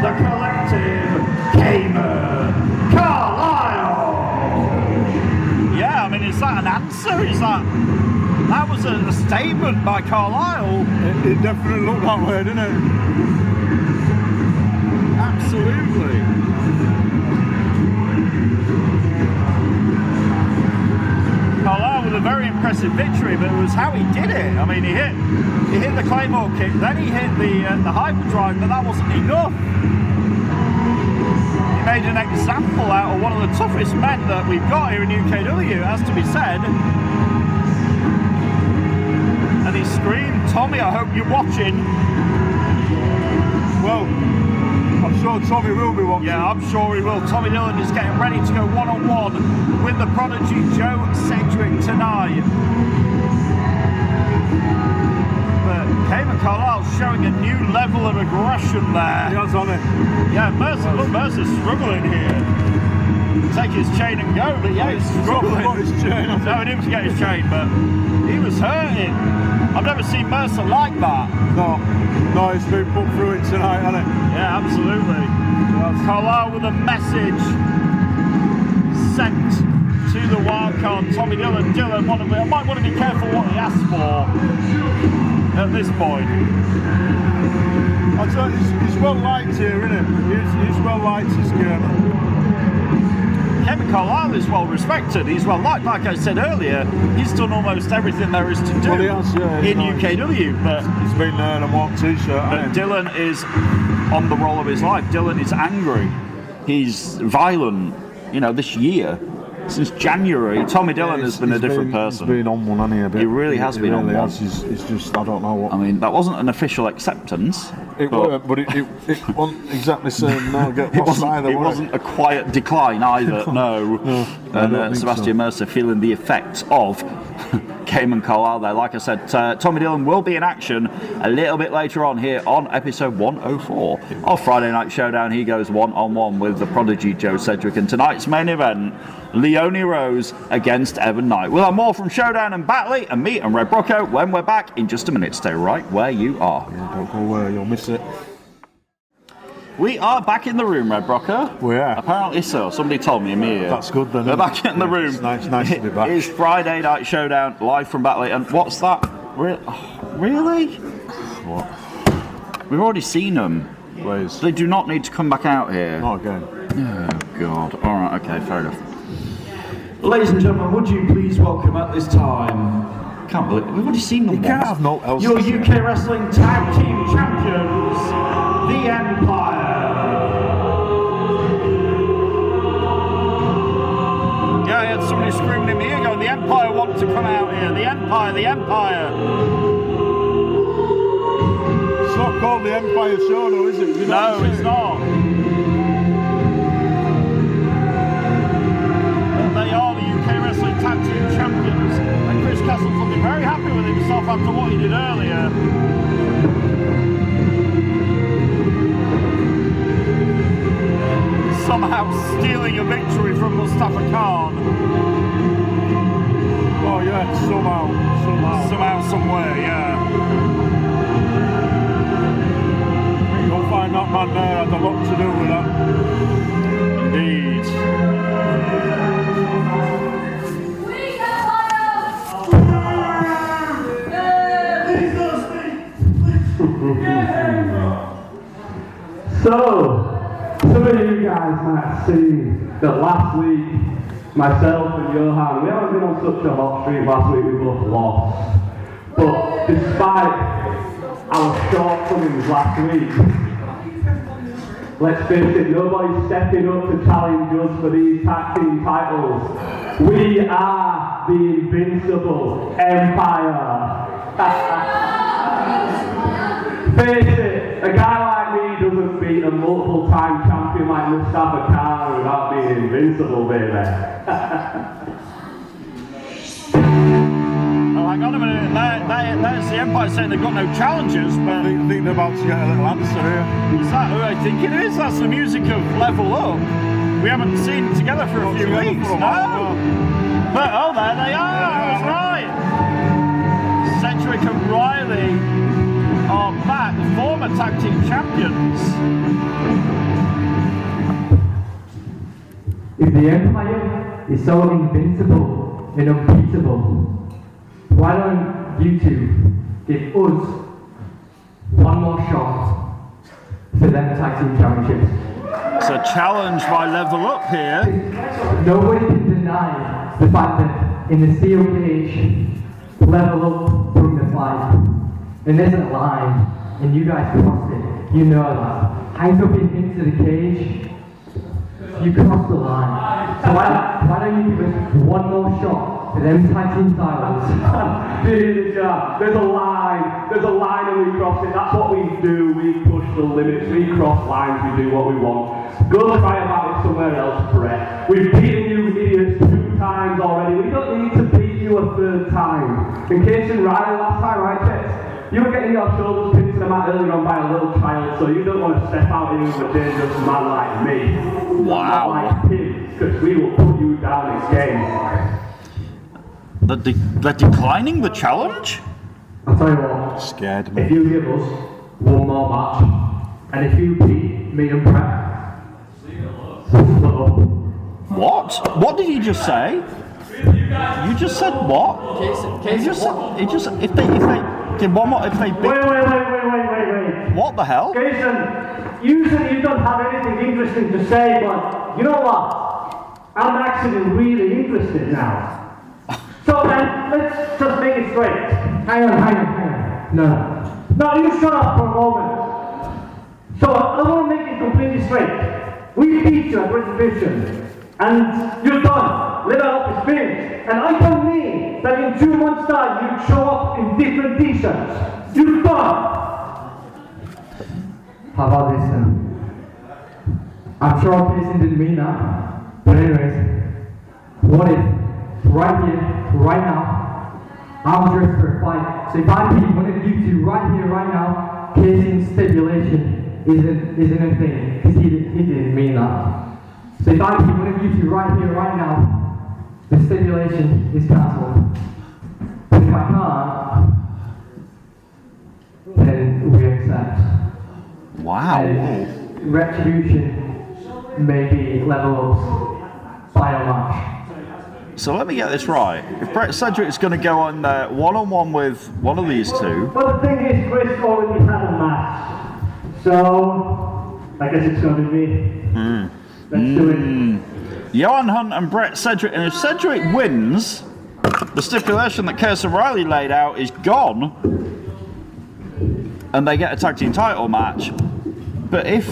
[SPEAKER 1] the collective Cayman Carlisle. Yeah, I mean, is that an answer? That was a statement by Carlisle?
[SPEAKER 2] It definitely looked that way, didn't it?
[SPEAKER 1] Absolutely. Carlisle with a very impressive victory, but it was how he did it. I mean, he hit the Claymore kick, then he hit the hyperdrive, but that wasn't enough. He made an example out of one of the toughest men that we've got here in UKW, it has to be said. And he screamed, Tommy, I hope you're watching.
[SPEAKER 2] Well, I'm sure Tommy will be watching.
[SPEAKER 1] Yeah, I'm sure he will. Tommy Dillon is getting ready to go one-on-one with the prodigy Joe Sedgwick tonight. But Cayman Carlisle's showing a new level of aggression there.
[SPEAKER 2] He has on it.
[SPEAKER 1] Yeah, Mercer's struggling here. Take his chain and go, but yeah, he's struggling.
[SPEAKER 2] Got his chain.
[SPEAKER 1] No, he didn't forget his chain, but he was hurting. I've never seen Mercer like that.
[SPEAKER 2] No, he's been put through it tonight, hasn't he?
[SPEAKER 1] Yeah, absolutely. Carlisle with a message sent to the wildcard Tommy Dillon. Dillon might want to be careful what he asks for at this point.
[SPEAKER 2] I'll tell you, he's well liked here, isn't he? He's well liked, his game.
[SPEAKER 1] Cayman Carlisle is well respected. He's well liked. Like I said earlier, he's done almost everything there is to do in UKW. But
[SPEAKER 2] he's been there in a white t-shirt.
[SPEAKER 1] But Dillon is on the roll of his life. Dillon is angry. He's violent. You know, this year, since January, Tommy Dillon has been a different person.
[SPEAKER 2] He's been on one, hasn't he? A bit.
[SPEAKER 1] He really has been on one.
[SPEAKER 2] It's just, I don't know what.
[SPEAKER 1] I mean, that wasn't an official acceptance.
[SPEAKER 2] It weren't, but it wasn't exactly saying no, get lost either.
[SPEAKER 1] It wasn't a quiet decline either, no. And Sebastian Mercer feeling the effects of Cayman Carlisle there. Like I said, Tommy Dillon will be in action a little bit later on here on episode 104 of Friday Night Showdown. He goes one-on-one with the prodigy Joe Sedgwick. And tonight's main event, Leonie Rose against Evan Knight. We'll have more from Showdown and Batley and me and Red Brocco when we're back in just a minute. Stay right where you are.
[SPEAKER 2] Yeah, don't go where you'll miss it.
[SPEAKER 1] We are back in the room, Red Brocco.
[SPEAKER 2] We are.
[SPEAKER 1] Apparently so. Somebody told me immediately.
[SPEAKER 2] That's good then.
[SPEAKER 1] We're back in the room.
[SPEAKER 2] It's nice to be back.
[SPEAKER 1] It's Friday Night Showdown, live from Batley. And what's that? Really?
[SPEAKER 2] What?
[SPEAKER 1] We've already seen them.
[SPEAKER 2] Please.
[SPEAKER 1] They do not need to come back out here.
[SPEAKER 2] Not again.
[SPEAKER 1] Oh, God. All right, okay, fair enough.
[SPEAKER 8] Ladies and gentlemen, would you please welcome at this time...
[SPEAKER 1] Can't believe we've already seen them.
[SPEAKER 2] You can't have no else.
[SPEAKER 8] Your UK Wrestling Tag Team Champions, The Empire.
[SPEAKER 1] Yeah, I had somebody screaming in my ear going, the Empire want to come out here. The Empire, the Empire.
[SPEAKER 2] It's not called the Empire Show, though, is it?
[SPEAKER 1] No, it's not. But they are the UK Wrestling Tag Team Champions. And Chris Castle's looking very happy himself after what he did earlier. Somehow stealing a victory from Mustafa Khan.
[SPEAKER 2] Oh yeah, somehow.
[SPEAKER 1] Somehow, somewhere, yeah.
[SPEAKER 2] You'll find that man there had a lot to do with that.
[SPEAKER 1] Indeed.
[SPEAKER 5] So, some of you guys might have seen that last week, myself and Johan, we haven't been on such a hot streak. Last week we both lost. But despite our shortcomings last week, let's face it, nobody's stepping up to challenge us for these tag team titles. We are the Invincible Empire. Face it, a guy like me doesn't beat a multiple time champion like Mustafa Khan without being invincible, baby.
[SPEAKER 1] Oh, hang on a minute, there's the Empire saying they've got no challengers,
[SPEAKER 2] I
[SPEAKER 1] but
[SPEAKER 2] think they're about to get a little answer here.
[SPEAKER 1] is that who I think it is? That's the music of Level Up. We haven't seen it together for a few
[SPEAKER 2] together
[SPEAKER 1] weeks,
[SPEAKER 2] for a while,
[SPEAKER 1] no? But, oh, there they are, that's right. Cedric and Riley are back, former tag team champions.
[SPEAKER 5] If the Empire is so invincible and unbeatable, why don't you two give us one more shot for them tag team championships?
[SPEAKER 1] It's a challenge by Level Up here.
[SPEAKER 5] Nobody can deny the fact that in the steel cage, Level Up from the flight, and there's a line, and you guys crossed it. You know that. Hang up into the cage, you crossed the line. So why don't you give us one more shot for them tag team titles? There's a line and we cross it. That's what we do. We push the limits. We cross lines. We do what we want. Go try about it somewhere else, Brett. We've beaten you idiots 2 times already. We don't need to beat you a 3rd time. In case in Riley last time, right, Chess? You were getting your shoulders pinned to the mat earlier on by a little child, so you don't want to step out into a dangerous man like me.
[SPEAKER 1] Wow.
[SPEAKER 5] Not like him, because we will put you down again.
[SPEAKER 1] They're declining the challenge?
[SPEAKER 5] I'll tell you what.
[SPEAKER 2] Scared
[SPEAKER 5] If
[SPEAKER 2] me.
[SPEAKER 5] you give us one more match, and if you beat me and Brett, split up.
[SPEAKER 1] What? What did he just say? You just said what? He just said, if they okay, one more, if they beat,
[SPEAKER 4] Wait.
[SPEAKER 1] what the hell?
[SPEAKER 4] Jason, usually you don't have anything interesting to say, but you know what? I'm actually really interested now. So then, let's just make it straight.
[SPEAKER 5] Hang on.
[SPEAKER 4] No, you shut up for a moment. So I want to make it completely straight. We beat you at Retribution, and you're done. Level Up is finished. And I don't mean that in 2 months' time you show up in different t-shirts. You're done.
[SPEAKER 5] How about this then? I'm sure Jason didn't mean that. But anyways, what if right here, right now, I'm dressed for a fight. So if I beat one of you two right here, right now, Jason's stipulation isn't a thing, because he didn't mean that. So if I beat one of you two right here, right now, the stipulation is cancelled. But if I can't, then we accept.
[SPEAKER 1] Wow.
[SPEAKER 5] And Retribution may be Level Up's final match.
[SPEAKER 1] So let me get this right. If Brett Cedric's going to go on one-on-one with one of these two,
[SPEAKER 4] But the thing is, Chris already had a match. So, I guess it's going to be. Let's do it.
[SPEAKER 1] Johan Hunt and Brett Cedric, and if Cedric wins, the stipulation that Curse O'Reilly laid out is gone, and they get a tag team title match. But if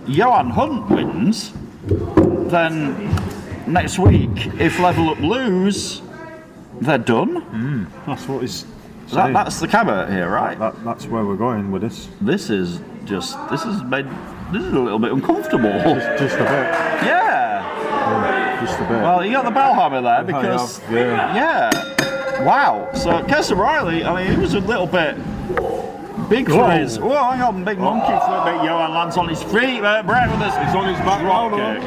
[SPEAKER 1] Johan Hunt wins, then next week, if Level Up lose, they're done.
[SPEAKER 2] That's what he's saying.
[SPEAKER 1] That's the caveat here, right?
[SPEAKER 2] That's where we're going with this.
[SPEAKER 1] This is a little bit uncomfortable.
[SPEAKER 2] Just a bit.
[SPEAKER 1] Yeah.
[SPEAKER 2] Just a bit.
[SPEAKER 1] Well, you got the bell hammer there because
[SPEAKER 2] yeah.
[SPEAKER 1] Wow. So Casey Riley, I mean, he was a little bit big for his. Whoa, hang on, big monkey flip. Bit Johan lands on his feet. Brett with us.
[SPEAKER 3] He's on his back
[SPEAKER 1] drop
[SPEAKER 3] now,
[SPEAKER 1] kick.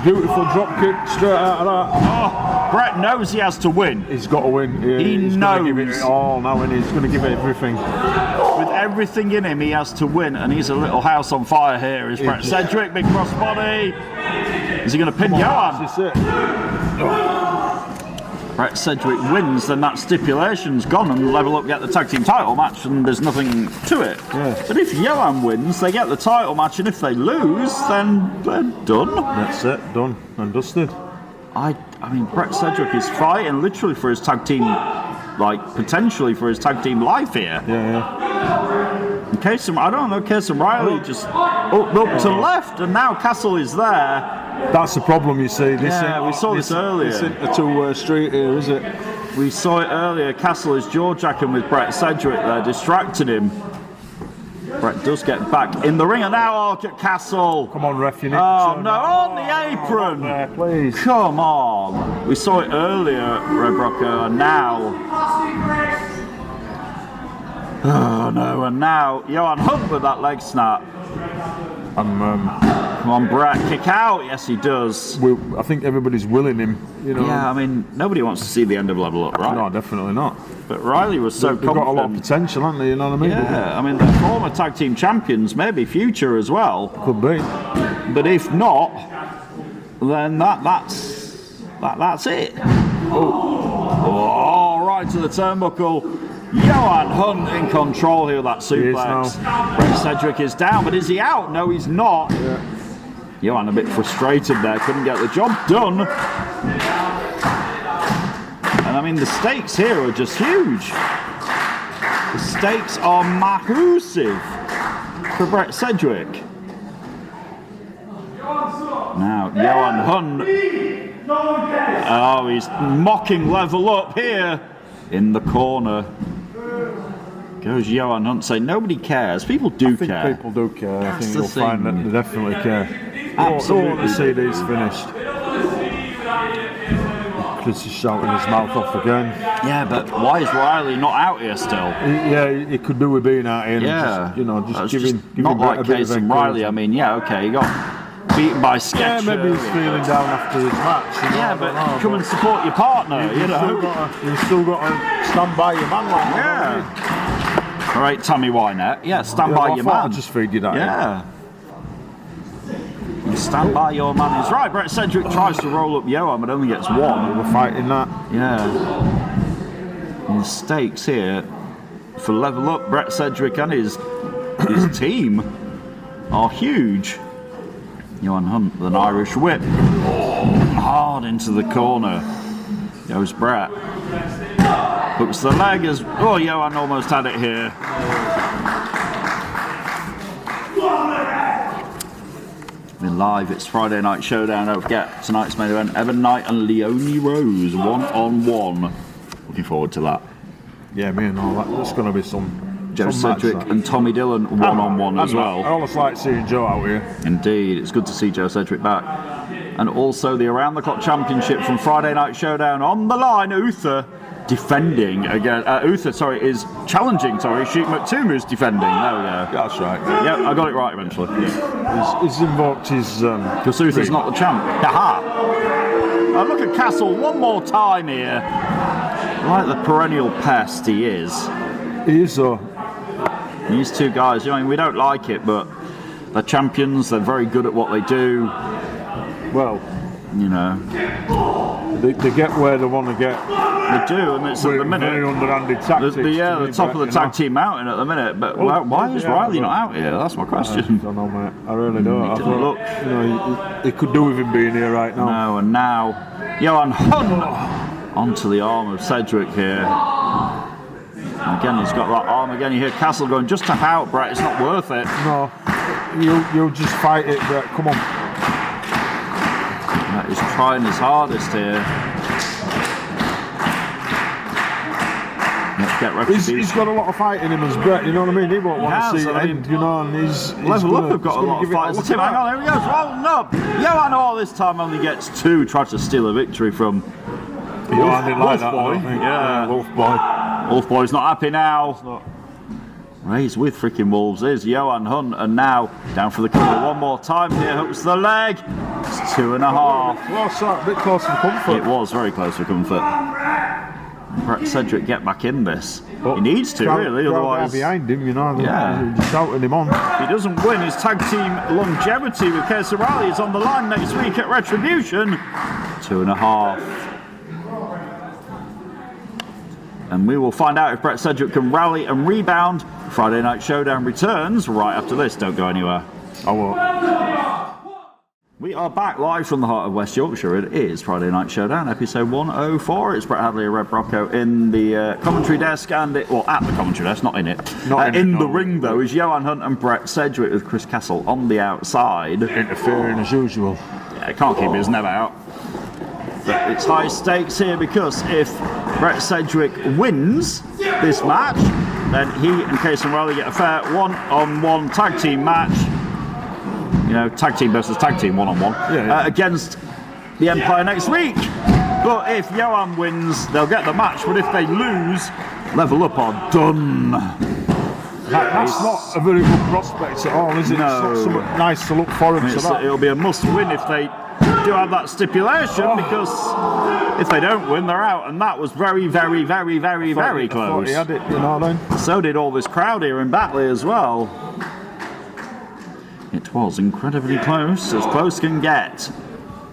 [SPEAKER 3] Beautiful drop kick straight out of that.
[SPEAKER 1] Oh, Brett knows he has to win.
[SPEAKER 3] He's got to win. He's
[SPEAKER 1] knows.
[SPEAKER 3] going to give it all now, and he's going to give it everything.
[SPEAKER 1] With everything in him, he has to win, and he's a little house on fire here. Is Brett Sedgwick, big crossbody. Is he going to pin Johan?
[SPEAKER 3] That's it.
[SPEAKER 1] Brett Sedgwick wins, then that stipulation's gone, and Level Up get the tag team title match, and there's nothing to it.
[SPEAKER 3] Yeah.
[SPEAKER 1] But if Johan wins, they get the title match, and if they lose, then they're done.
[SPEAKER 3] That's it, done and dusted.
[SPEAKER 1] I mean, Brett Sedgwick is fighting literally for his tag team, like potentially for his tag team life here.
[SPEAKER 3] Yeah.
[SPEAKER 1] And Casey, I don't know, Casey Riley just up to the left, and now Castle is there.
[SPEAKER 3] That's the problem, you see.
[SPEAKER 1] We saw this earlier.
[SPEAKER 3] This isn't a two-way street here, is it?
[SPEAKER 1] We saw it earlier. Castle is jaw-jacking with Brett Sedgwick there, distracting him. Brett does get back in the ring, and now look at Castle.
[SPEAKER 3] Come on, ref, you need
[SPEAKER 1] Oh
[SPEAKER 3] to
[SPEAKER 1] no, on the apron.
[SPEAKER 3] There, please.
[SPEAKER 1] Come on. We saw it earlier, Red Rocco, and now. Oh no, and now Johan Hunt with that leg snap. Come on, Brett, kick out. Yes, he does.
[SPEAKER 3] I think everybody's willing him, you know.
[SPEAKER 1] Yeah, I mean, nobody wants to see the end of Level Up, right?
[SPEAKER 3] No, definitely not.
[SPEAKER 1] But Riley was so
[SPEAKER 3] They've got a lot of
[SPEAKER 1] confident.
[SPEAKER 3] potential, haven't they? You know what I mean?
[SPEAKER 1] Yeah, I mean, they're former tag team champions, maybe future as well.
[SPEAKER 3] Could be.
[SPEAKER 1] But if not, then that's it. Oh, right to the turnbuckle. Johan Hunt in control here with that suplex. Brett Sedgwick is down, but is he out? No, he's not.
[SPEAKER 3] Yeah.
[SPEAKER 1] Johan a bit frustrated there, couldn't get the job done. And I mean, the stakes here are just huge. The stakes are massive for Brett Sedgwick. Now, Johan Hunt. Oh, he's mocking Level Up here in the corner. Goes Johan Hunt saying nobody cares. People do care.
[SPEAKER 3] I think people do care. I
[SPEAKER 1] That's
[SPEAKER 3] think
[SPEAKER 1] the
[SPEAKER 3] you'll find that
[SPEAKER 1] thing.
[SPEAKER 3] they definitely care.
[SPEAKER 1] Absolutely.
[SPEAKER 3] Don't want to see these finished. Chris is shouting his mouth off again.
[SPEAKER 1] Yeah, but why is Riley not out here still?
[SPEAKER 3] He could do with being out here.
[SPEAKER 1] Yeah,
[SPEAKER 3] And just
[SPEAKER 1] That's
[SPEAKER 3] giving
[SPEAKER 1] not
[SPEAKER 3] Brett
[SPEAKER 1] like
[SPEAKER 3] a bit
[SPEAKER 1] Case
[SPEAKER 3] of
[SPEAKER 1] and Riley. I
[SPEAKER 3] encouragement.
[SPEAKER 1] mean, yeah, okay, he got beaten by Sketcher.
[SPEAKER 3] Yeah, maybe he's feeling down after his match. You know,
[SPEAKER 1] Yeah,
[SPEAKER 3] I
[SPEAKER 1] but
[SPEAKER 3] don't know,
[SPEAKER 1] come and support your partner. You know.
[SPEAKER 3] You've still got to stand by your man like that.
[SPEAKER 1] Yeah. All right, Tammy Wynette. Yeah, stand by your man.
[SPEAKER 3] I'll just feed you that.
[SPEAKER 1] Yeah. You stand by your man is right. Brett Sedgwick tries to roll up Johan, but only gets one.
[SPEAKER 3] We're fighting that.
[SPEAKER 1] Yeah. And the stakes here for Level Up, Brett Sedgwick and his team are huge. Johan Hunt with an Irish whip. Hard into the corner. Goes Brett. Hooks the leg as. Oh, Johan almost had it here. Been live, it's Friday Night Showdown. Don't forget, tonight's main event, Evan Knight and Leonie Rose, 1-on-1. Looking forward to that.
[SPEAKER 3] Yeah, me and all that. There's going to be some.
[SPEAKER 1] Joe
[SPEAKER 3] some match,
[SPEAKER 1] Sedgwick
[SPEAKER 3] that.
[SPEAKER 1] and Tommy Dillon, 1-on-1 as well.
[SPEAKER 3] I almost like seeing Joe out here.
[SPEAKER 1] Indeed, it's good to see Joe Sedgwick back. And also the Around the Clock Championship from Friday Night Showdown on the line. Uther defending again. Is challenging. Sheik McToomoo's defending. There we go.
[SPEAKER 3] That's right.
[SPEAKER 1] Yeah, I got it right eventually.
[SPEAKER 3] He's invoked his.
[SPEAKER 1] Because Uther's not the champ. Haha. Look at Castle one more time here. Like the perennial pest he is.
[SPEAKER 3] He is though.
[SPEAKER 1] These two guys, I mean, we don't like it, but they're champions. They're very good at what they do.
[SPEAKER 3] Well,
[SPEAKER 1] you know,
[SPEAKER 3] they get where they want to get.
[SPEAKER 1] They do, and it's at the minute.
[SPEAKER 3] Very underhanded tactics.
[SPEAKER 1] The top of the tag team mountain at the minute. But why is Riley not out here? That's my question.
[SPEAKER 3] I don't know, mate. I really don't.
[SPEAKER 1] He
[SPEAKER 3] I
[SPEAKER 1] didn't look.
[SPEAKER 3] You know, he could do with him being here right now.
[SPEAKER 1] No, and now Johan Hunt onto the arm of Sedgwick here. And again, he's got that arm again. You hear Castle going, just tap out, Brett. It's not worth it.
[SPEAKER 3] No, you'll just fight it, Brett. Come on.
[SPEAKER 1] That is trying his hardest here. Let's get retribution.
[SPEAKER 3] He's got a lot of fight in him as Brett, you know what I mean? He won't want to see it end, you know, and he's
[SPEAKER 1] Level Up have got a lot of fights. Hang on, here he goes, rolling up. Johan all this time only gets two, tries to steal a victory from
[SPEAKER 3] I didn't like that.
[SPEAKER 1] Boy.
[SPEAKER 3] I don't think.
[SPEAKER 1] Yeah.
[SPEAKER 3] Wolf Boy.
[SPEAKER 1] Wolf Boy's not happy now. He's with freaking Wolves. Here's Johan Hunt, and now down for the cover one more time. Here hooks the leg. It's 2.5.
[SPEAKER 3] Close that, a bit close for comfort.
[SPEAKER 1] It was very close for comfort. Brett Sedgwick get back in this.
[SPEAKER 3] But
[SPEAKER 1] he needs to, really, otherwise.
[SPEAKER 3] behind him, you know.
[SPEAKER 1] Yeah.
[SPEAKER 3] Just shouting him on.
[SPEAKER 1] If he doesn't win, his tag team longevity with Kesa Riley is on the line next week at Retribution. 2.5. And we will find out if Brett Sedgwick can rally and rebound. Friday Night Showdown returns right after this. Don't go anywhere.
[SPEAKER 3] I won't.
[SPEAKER 1] We are back live from the heart of West Yorkshire. It is Friday Night Showdown, episode 104. It's Brett Hadley and Red Brocco in the commentary desk, and at the commentary desk, not in it. In the ring, though, is Johan Hunt and Brett Sedgwick with Chris Castle on the outside.
[SPEAKER 3] Interfering as usual.
[SPEAKER 1] Yeah, can't keep his never out. But it's high stakes here because if Brett Sedgwick wins this match, then he and Kaysen Riley get a fair one-on-one tag team match. You know, tag team versus tag team, one-on-one, against the Empire next week. But if Johan wins, they'll get the match. But if they lose, Level Up are done.
[SPEAKER 3] That's not a very good prospect at all, is it?
[SPEAKER 1] No.
[SPEAKER 3] It's not something nice to look forward to.
[SPEAKER 1] It'll be a must-win if they do have that stipulation, because if they don't win, they're out. And that was very, very, very, very, very close.
[SPEAKER 3] I thought he had it, you know what I mean?
[SPEAKER 1] So did all this crowd here in Batley as well. It was incredibly close as can get,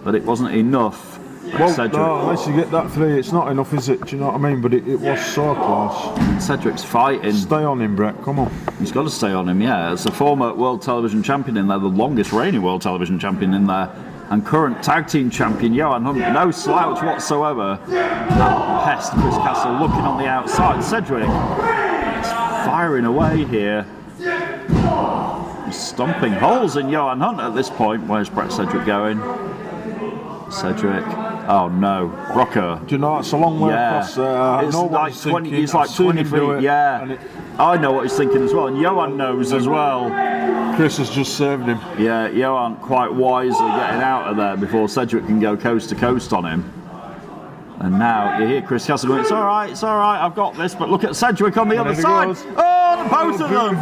[SPEAKER 1] but it wasn't enough.
[SPEAKER 3] Well, no, unless you get that 3, it's not enough, is it? Do you know what I mean? But it was so close.
[SPEAKER 1] Cedric's fighting.
[SPEAKER 3] Stay on him, Brett, come on.
[SPEAKER 1] He's got to stay on him, yeah. As a former World Television Champion in there, the longest reigning World Television Champion in there, and current Tag Team Champion, Johan Hunt, no slouch whatsoever. That pest, Chris Castle, looking on the outside. Cedric is firing away here. Stomping holes in Johan Hunt at this point. Where's Brett Sedgwick going? Cedric. Oh no, Rocker.
[SPEAKER 3] Do you know it's a long way across there?
[SPEAKER 1] It's like 20. He's like 20 feet. Yeah, I know what he's thinking as well, and Johan knows as well.
[SPEAKER 3] Chris has just served him.
[SPEAKER 1] Yeah, Johan quite wisely getting out of there before Cedric can go coast to coast on him. And now you hear Chris Castle going, it's all right, I've got this. But look at Cedric on the other side. Oh, both of them.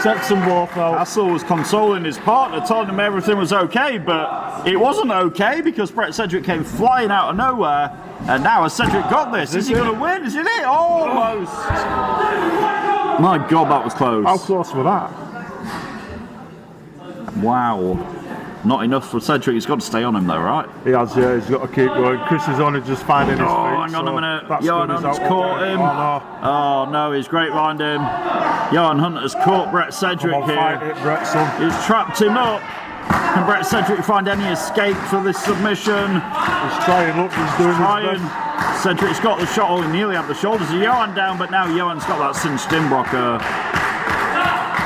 [SPEAKER 3] Takes them both out.
[SPEAKER 1] Castle was consoling his partner, telling him everything was okay, but it wasn't okay because Brett Sedgwick came flying out of nowhere. And now has Cedric got this? Is he going to win? Is it? Almost. My God, that was close.
[SPEAKER 3] How close was that?
[SPEAKER 1] Wow. Not enough for Cedric. He's got to stay on him though, right?
[SPEAKER 3] He has, yeah. He's got to keep going. Chris is only just finding his feet.
[SPEAKER 1] Hang on a minute. Johan Hunt's caught him. Oh no, he's great-lined him. Johan Hunt has caught Brett Sedgwick here.
[SPEAKER 3] Fight it, Brett, son.
[SPEAKER 1] He's trapped him up. Can Brett Sedgwick find any escape for this submission?
[SPEAKER 3] He's trying, look, he's doing his best.
[SPEAKER 1] Cedric's got the shot. Oh, he nearly had the shoulders of Johan down, but now Johan's got that cinched in, Brocker.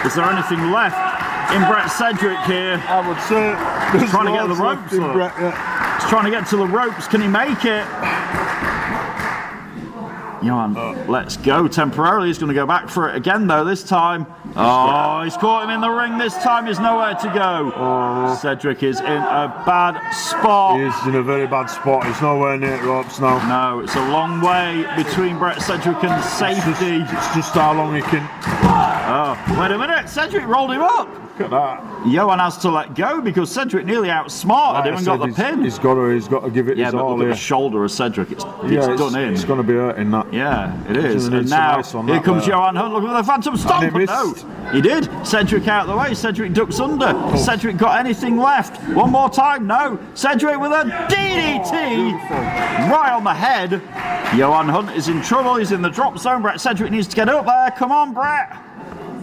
[SPEAKER 1] Is there anything left in Brett Sedgwick here?
[SPEAKER 3] I would say
[SPEAKER 1] he's trying to get the ropes.
[SPEAKER 3] Brett,
[SPEAKER 1] He's trying to get to the ropes. Can he make it? Johan, let's go temporarily. He's going to go back for it again, though, this time. Oh, he's caught him in the ring this time. He's nowhere to go. Cedric is in a bad spot.
[SPEAKER 3] He is in a very bad spot. He's nowhere near ropes now.
[SPEAKER 1] No, it's a long way between Brett Sedgwick and safety.
[SPEAKER 3] It's just how long he can...
[SPEAKER 1] Oh, wait a minute. Cedric rolled him up.
[SPEAKER 3] Look at that.
[SPEAKER 1] Johan has to let go because Cedric nearly outsmarted him and got the pin.
[SPEAKER 3] He's got to give it his all.
[SPEAKER 1] Yeah, but look at the shoulder of Cedric. It's done in.
[SPEAKER 3] It's going to be hurting that.
[SPEAKER 1] Yeah, it is. And now, here comes Johan Hunt looking for the Phantom Stomp. But no, he did. Cedric out of the way. Cedric ducks under. Cedric got anything left. One more time. No. Cedric with a DDT right on the head. Johan Hunt is in trouble. He's in the drop zone. Brett Cedric needs to get up there. Come on, Brett.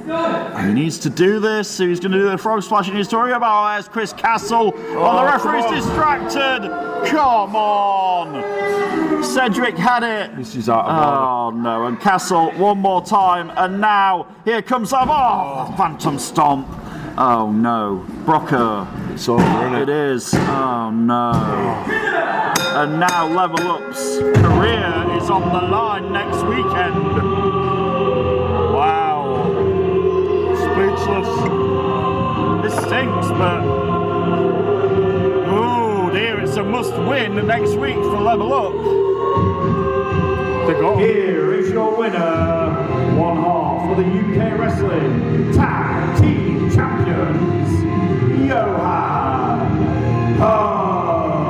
[SPEAKER 1] He needs to do this. He's going to do the frog splash. He needs to hurry about. There's Chris Castle. The referee's distracted. Come on. Cedric had it.
[SPEAKER 3] This is out of order.
[SPEAKER 1] Oh no. And Castle one more time. And now here comes Phantom Stomp. Oh no. Brocker.
[SPEAKER 3] It's over, isn't it?
[SPEAKER 1] It is. Oh no. And now Level Up's career is on the line next weekend. Wow.
[SPEAKER 3] Speechless.
[SPEAKER 1] This stinks, but oh dear, it's a must win next week to level up.
[SPEAKER 8] Here is your winner, one half of the UK Wrestling Tag Team Champions, Johan Hunt.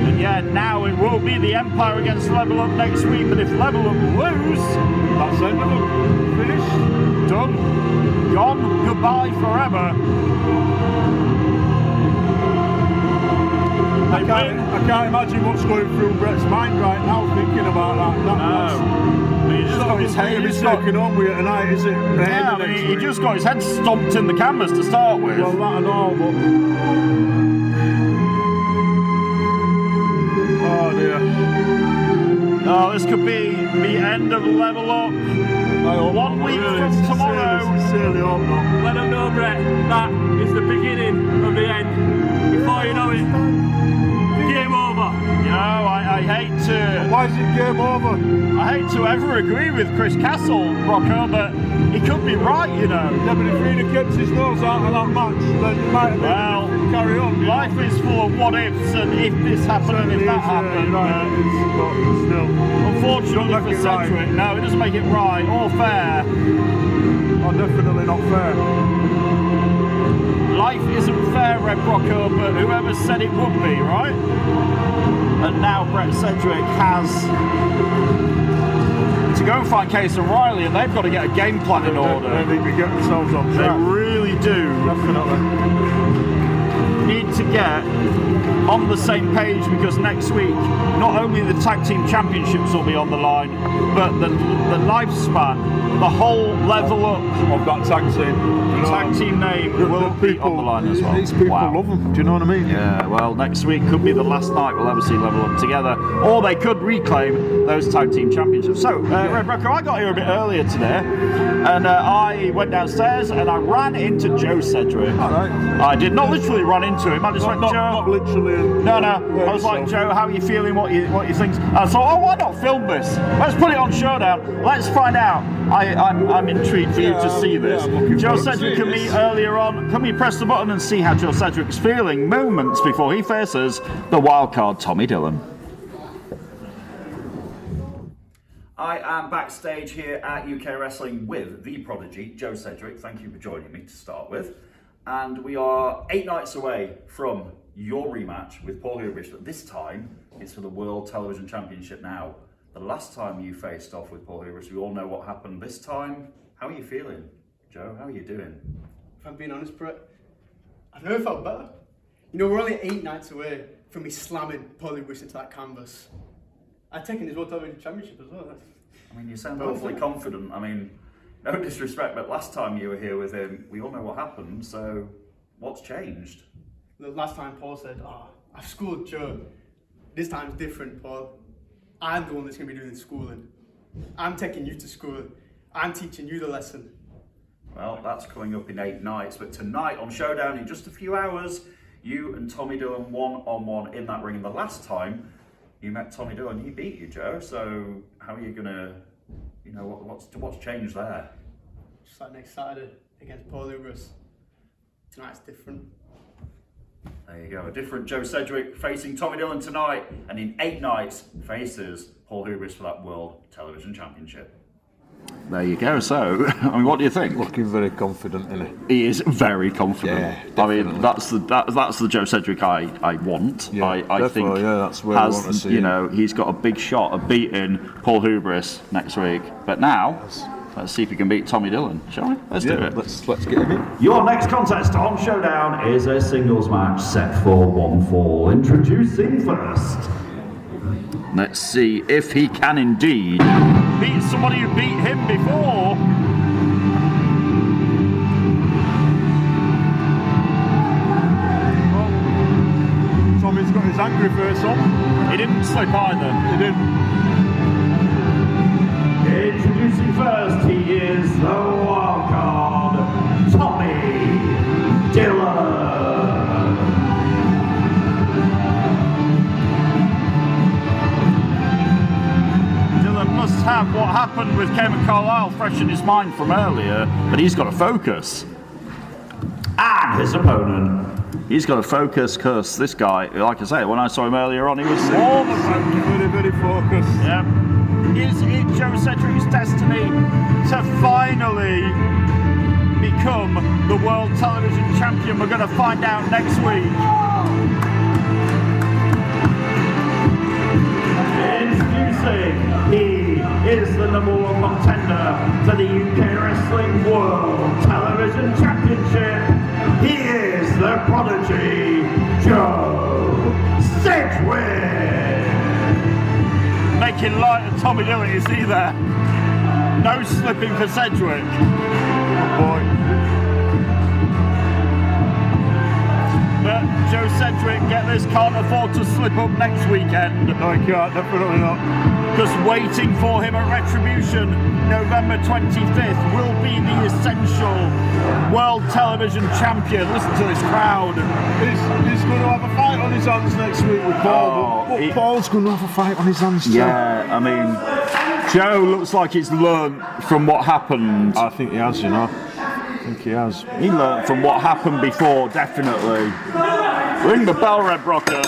[SPEAKER 1] And yeah, now it will be the Empire against Level Up next week, but if Level Up lose, that's the end of them. Finished, done, gone, goodbye forever.
[SPEAKER 2] I can't imagine what's going through Brett's mind right now thinking about that.
[SPEAKER 1] He's just got his head.
[SPEAKER 2] He's taken on with it tonight, is it?
[SPEAKER 1] Yeah, I mean, he just got his head stomped in the canvas to start with.
[SPEAKER 2] Well, that and all, but. Oh dear.
[SPEAKER 1] Oh, this could be the end of Level Up. 1 week from tomorrow.
[SPEAKER 2] Sincerely hope not.
[SPEAKER 5] Let them know, Brett, that is the beginning of the end. Before you know it, game over.
[SPEAKER 1] You know, I hate to.
[SPEAKER 2] Why is it game over?
[SPEAKER 1] I hate to ever agree with Chris Castle, Rocco, but he could be right, you know.
[SPEAKER 2] Yeah, but if he'd have kept his nose out of that match, then it might have been carry on.
[SPEAKER 1] Life is full of what ifs, and if this happened and if that happened.
[SPEAKER 2] But still.
[SPEAKER 1] Unfortunately for Cedric, no, it doesn't make it right or fair.
[SPEAKER 2] Oh, definitely not fair.
[SPEAKER 1] Life isn't fair, Red Rocco, but whoever said it would be, right? And now Brett Cedric has to go and find Case and Riley, and they've got to get a game plan in order.
[SPEAKER 2] They need to get themselves on track.
[SPEAKER 1] They really do.
[SPEAKER 2] Definitely.
[SPEAKER 1] Need to get on the same page, because next week not only the tag team championships will be on the line, but the lifespan, the whole level up
[SPEAKER 2] of that tag
[SPEAKER 1] team name will be on the line as well.
[SPEAKER 3] These people love them, do you know what I mean?
[SPEAKER 1] Yeah, well, next week could be the last night we'll ever see Level Up together, or they could reclaim those tag team championships. So, Red Rocco, I got here a bit earlier today, and I went downstairs and I ran into Joe Cedric.
[SPEAKER 2] Alright.
[SPEAKER 1] I did not literally run into him, I just went, Joe.
[SPEAKER 2] Not literally.
[SPEAKER 1] No. I was like, Joe, how are you feeling? What you think? I thought, why not film this? Let's put it on Showdown. Let's find out. I'm intrigued for you to see this. Joe Cedric and me earlier on. Can we press the button and see how Joe Cedric's feeling moments before he faces the wildcard Tommy Dillon? I am backstage here at UK Wrestling with the prodigy, Joe Cedric. Thank you for joining me to start with. And we are 8 nights away from your rematch with Paul Hubris, but this time it's for the World Television Championship now. The last time you faced off with Paul Hubris, we all know what happened. This time, how are you feeling, Joe? How are you doing?
[SPEAKER 9] If I'm being honest, Brett, I've never felt better. You know, we're only 8 nights away from me slamming Paul Hubris into that canvas. I've taken his World Television Championship as well.
[SPEAKER 1] I mean, you sound awfully confident. I mean, no disrespect, but last time you were here with him, we all know what happened, so what's changed?
[SPEAKER 9] The last time Paul said, I've schooled Joe. This time's different, Paul. I'm the one that's going to be doing the schooling. I'm taking you to school. I'm teaching you the lesson.
[SPEAKER 1] Well, that's coming up in 8 nights, but tonight on Showdown, in just a few hours, you and Tommy Dillon one-on-one in that ring. And the last time you met Tommy Dillon, he beat you, Joe, so how are you going to, you know, what's changed there?
[SPEAKER 9] Just like next Saturday against Paul Hubris. Tonight's different.
[SPEAKER 1] There you go, a different Joe Cedric facing Tommy Dillon tonight, and in 8 nights faces Paul Hubris for that World Television Championship. There you go. So, I mean, what do you think?
[SPEAKER 3] Looking very confident, isn't
[SPEAKER 1] he? He is very confident.
[SPEAKER 3] Yeah,
[SPEAKER 1] I mean, that's the Joe Cedric I want.
[SPEAKER 3] Yeah,
[SPEAKER 1] I think
[SPEAKER 3] that's where we want to see
[SPEAKER 1] you know, he's got a big shot of beating Paul Hubris next week. But now, let's see if he can beat Tommy Dillon, shall we? Let's do it.
[SPEAKER 3] Let's get him in.
[SPEAKER 8] Your next contest on Showdown is a singles match set for 1 fall. Introducing first.
[SPEAKER 1] Let's see if he can indeed beat somebody who beat him before.
[SPEAKER 2] Well, Tommy's got his angry face on.
[SPEAKER 1] He didn't slip either.
[SPEAKER 2] He didn't.
[SPEAKER 8] Introducing first, he is the wildcard, Tommy Dillon.
[SPEAKER 1] Must have what happened with Kevin Carlisle fresh in his mind from earlier, but he's got to focus.
[SPEAKER 8] And his opponent,
[SPEAKER 1] He's got to focus because this guy, like I say, when I saw him earlier on, he was all the focus.
[SPEAKER 3] Very, very focused.
[SPEAKER 1] Yeah. Is it Joe Cedric's destiny to finally become the world television champion? We're going to find out next week. Introducing, he is the #1 contender to the UK Wrestling World Television Championship. He is the prodigy, Joe Sedgwick. Making light of Tommy Dillon, you see there? No slipping for Sedgwick. Good boy. But Joe Sedgwick, get this, can't afford to slip up next weekend.
[SPEAKER 3] No, he can't, definitely not.
[SPEAKER 1] Because waiting for him at Retribution, November 25th, will be the essential World Television Champion. Listen to this crowd.
[SPEAKER 3] He's going to have a fight on his hands next week with Paul. But Paul's going to have a fight on his hands too.
[SPEAKER 1] Yeah, I mean, Joe looks like he's learnt from what happened.
[SPEAKER 3] I think he has, you know. I think he has.
[SPEAKER 1] He learnt from what happened before, definitely. Ring the bell, Red Brocker.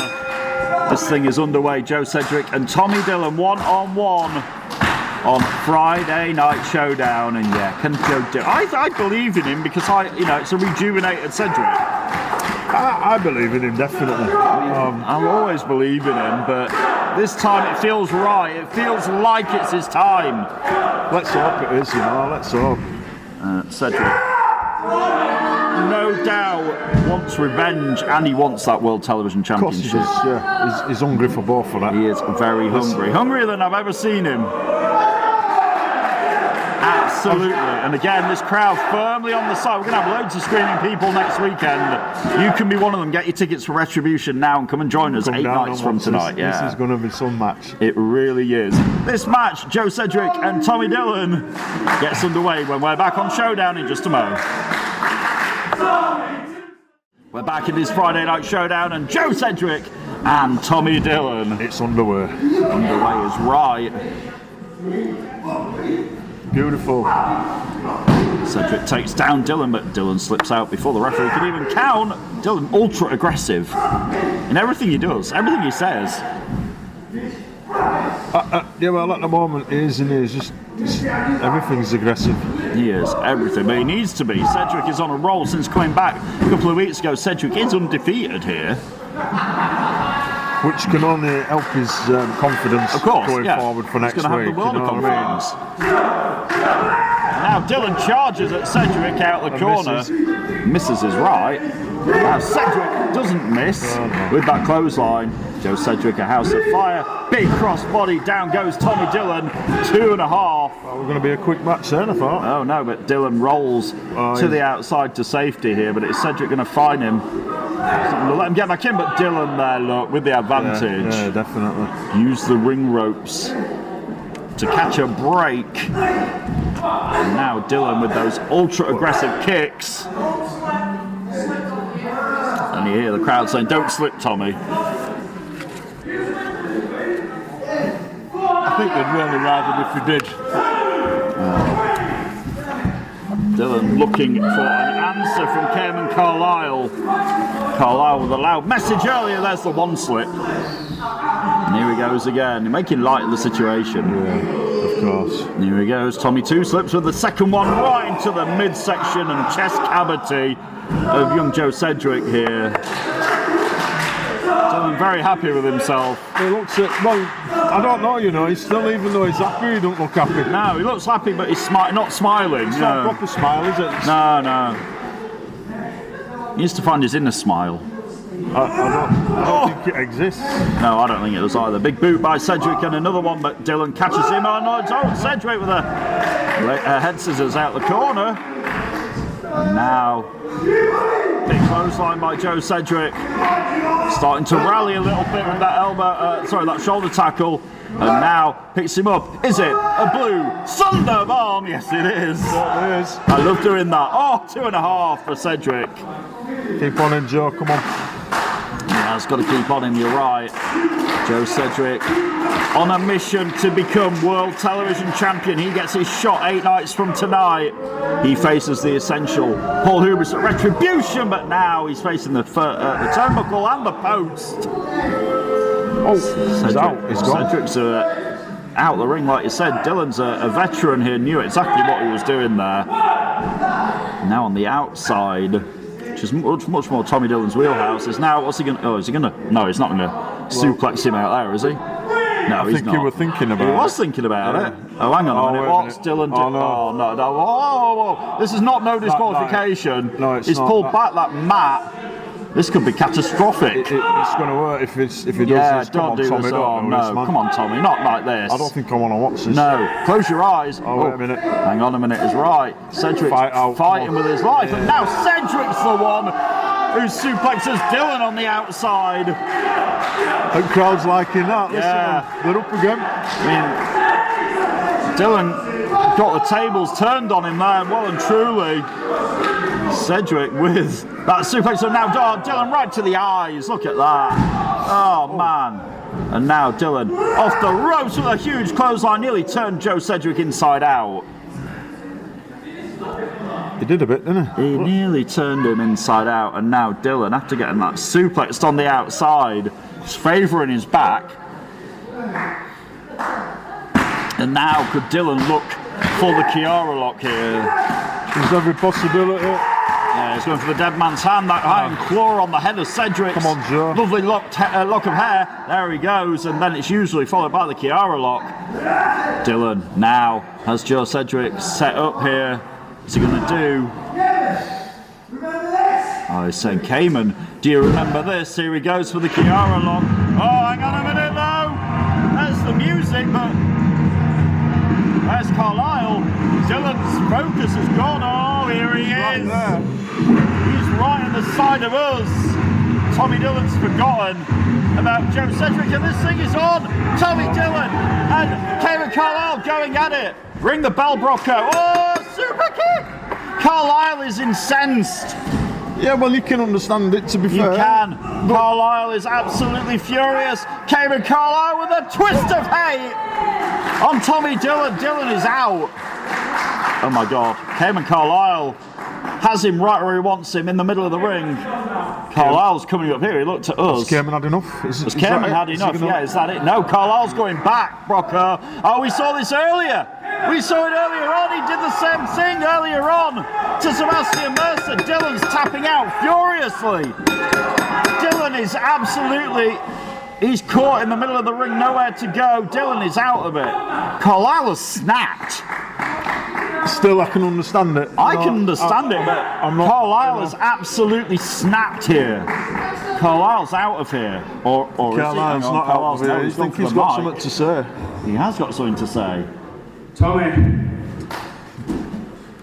[SPEAKER 1] This thing is underway. Joe Sedgwick and Tommy Dillon one-on-one on Friday Night Showdown. And yeah, can Joe do it? I believe in him because it's a rejuvenated Sedgwick.
[SPEAKER 3] I believe in him, definitely.
[SPEAKER 1] I'll always believe in him, but this time it feels right. It feels like it's his time.
[SPEAKER 3] Let's hope it is, you know. Let's hope.
[SPEAKER 1] Sedgwick, no doubt, wants revenge, and he wants that World Television Championship.
[SPEAKER 3] Of course he does, yeah. He's hungry for both of that.
[SPEAKER 1] He is very hungry. Hungrier than I've ever seen him. Absolutely. And again, this crowd firmly on the side. We're going to have loads of screaming people next weekend. You can be one of them. Get your tickets for Retribution now and come and join us 8 nights from tonight.
[SPEAKER 3] This is going to be some match.
[SPEAKER 1] It really is. This match, Joe Sedgwick and Tommy Dillon, gets underway when we're back on Showdown in just a moment. We're back in this Friday Night Showdown, and Joe Sedgwick and Tommy Dillon.
[SPEAKER 3] It's underway.
[SPEAKER 1] Underway is right.
[SPEAKER 3] Beautiful.
[SPEAKER 1] Sedgwick takes down Dillon, but Dillon slips out before the referee can even count. Dillon ultra aggressive in everything he does, everything he says.
[SPEAKER 3] Yeah, well, at the moment he is, and he's just everything's aggressive.
[SPEAKER 1] He is everything, but he needs to be. Sedgwick is on a roll since coming back a couple of weeks ago. Sedgwick is undefeated here,
[SPEAKER 3] which can only help his confidence going forward for next week.
[SPEAKER 1] Have the world of confidence. Now Dillon charges at Sedgwick out the corner, misses his right. Now Sedgwick doesn't miss with that clothesline. Joe Sedgwick, a house of fire, big cross body, down goes Tommy Dillon, 2.5.
[SPEAKER 3] Well, we're going to be a quick match then, I thought.
[SPEAKER 1] Oh no, but Dillon rolls to the outside to safety here, but it's Sedgwick going to find him. We'll let him get back in, but Dillon there, look, with the advantage.
[SPEAKER 3] Yeah, definitely.
[SPEAKER 1] Use the ring ropes to catch a break. And now Dillon with those ultra aggressive kicks. And you hear the crowd saying, "Don't slip, Tommy."
[SPEAKER 2] I think they'd really rather if he did.
[SPEAKER 1] Dillon looking for an answer from Cameron Carlisle. Carlisle with a loud message earlier. There's the one slip. And here he goes again, making light of the situation.
[SPEAKER 3] Yeah, of course.
[SPEAKER 1] And here he goes. Tommy 2 slips with the second one right into the midsection and chest cavity of young Joe Sedgwick here. Dillon very happy with himself.
[SPEAKER 3] He looks at, well, I don't know, you know, he's still, even though he's happy, he don't look happy.
[SPEAKER 1] No, he looks happy, but he's not smiling.
[SPEAKER 3] It's not a proper smile, is it?
[SPEAKER 1] No. He needs to find his inner smile.
[SPEAKER 3] I don't think it exists.
[SPEAKER 1] No, I don't think it does either. Big boot by Sedgwick and another one, but Dillon catches him on his own. Sedgwick with a head scissors out the corner. And now, big clothesline by Joe Sedgwick. Starting to rally a little bit with that that shoulder tackle. And now picks him up. Is it a blue Thunder Bomb? Yes, it is.
[SPEAKER 3] It is.
[SPEAKER 1] I love doing that. Oh, 2.5 for Sedgwick.
[SPEAKER 3] Keep on in, Joe, come on.
[SPEAKER 1] has got to keep on him, you're right. Joe Sedgwick on a mission to become World Television Champion. He gets his shot 8 nights from tonight. He faces the essential Paul Hubris at Retribution, but now he's facing the turnbuckle and the post.
[SPEAKER 3] Oh, he's out. He's gone.
[SPEAKER 1] Cedric's out the ring, like you said. Dylan's a veteran here, knew exactly what he was doing there. Now on the outside, which is much more Tommy Dillon's wheelhouse. Is now, what's he going to, oh, is he going to, no, he's not going to suplex him out there, is he? No, he's not.
[SPEAKER 3] You were thinking about it.
[SPEAKER 1] He was thinking about it. Oh, hang on a minute. What's Dylan doing? Oh, no. Whoa. This is not no disqualification.
[SPEAKER 3] No, it's
[SPEAKER 1] he's
[SPEAKER 3] not.
[SPEAKER 1] pulled back that mat. This could be catastrophic.
[SPEAKER 3] It's going to work if he does this.
[SPEAKER 1] Don't do this. Oh, no. Come on, Tommy. Not like this.
[SPEAKER 3] I don't think I want to watch this.
[SPEAKER 1] No. Close your eyes.
[SPEAKER 3] Oh, wait a minute.
[SPEAKER 1] Hang on a minute. He's right. Cedric's fighting with his life. And now Cedric's the one who suplexes Dylan on the outside.
[SPEAKER 3] The crowd's liking that.
[SPEAKER 1] Yeah.
[SPEAKER 3] They're up again.
[SPEAKER 1] I mean, Dylan got the tables turned on him there, well and truly. Cedric with that suplex, and now Dylan right to the eyes. Look at that. Oh man. And now Dylan off the ropes with a huge clothesline, nearly turned Joe Sedgwick inside out.
[SPEAKER 3] He did a bit, didn't he?
[SPEAKER 1] He nearly turned him inside out, and now Dylan, after getting that suplexed on the outside, is favouring his back. And now could Dylan look for the Chiara lock here?
[SPEAKER 3] There's every possibility.
[SPEAKER 1] Yeah, he's going for the dead man's hand, that iron claw on the head of Cedric.
[SPEAKER 3] Come on, Joe.
[SPEAKER 1] Lovely lock of hair. There he goes, and then it's usually followed by the Chiara lock. Dylan now has Joe Cedric set up here. What's he going to do? Oh, he's saying, Cayman, do you remember this? Here he goes for the Chiara lock. Oh, hang on a minute, though. There's the music, but there's Carlisle. Dylan's focus has gone. Oh, here he is. He's right on the side of us. Tommy Dillon's forgotten about Joe Cedric, and this thing is on. Tommy Dillon and Kevin Carlisle going at it. Ring the bell, Brocco. Oh, super kick. Carlisle is incensed.
[SPEAKER 3] Yeah, well, you can understand it, to be fair.
[SPEAKER 1] You can. Carlisle is absolutely furious. Kevin Carlisle with a twist of hate on Tommy Dillon. Dillon is out. Oh my God. Cayman Carlisle has him right where he wants him in the middle of the ring. Carlisle's coming up here. He looked at us.
[SPEAKER 3] Has Cayman had enough?
[SPEAKER 1] Has Cayman had enough? Yeah, is that it? No, Carlisle's going back, Brocco. Oh, we saw this earlier. We saw it earlier on. He did the same thing earlier on to Sebastian Mercer. Dylan's tapping out furiously. Dylan is absolutely... He's caught in the middle of the ring, nowhere to go. Dylan is out of it. Carlisle has snapped.
[SPEAKER 3] Still, I can understand it.
[SPEAKER 1] I can understand it, but Carlisle has absolutely snapped here. Carlisle's out of here. Or
[SPEAKER 3] Carlisle's not out of here. I think he's got something to say.
[SPEAKER 1] He has got something to say.
[SPEAKER 5] Tommy,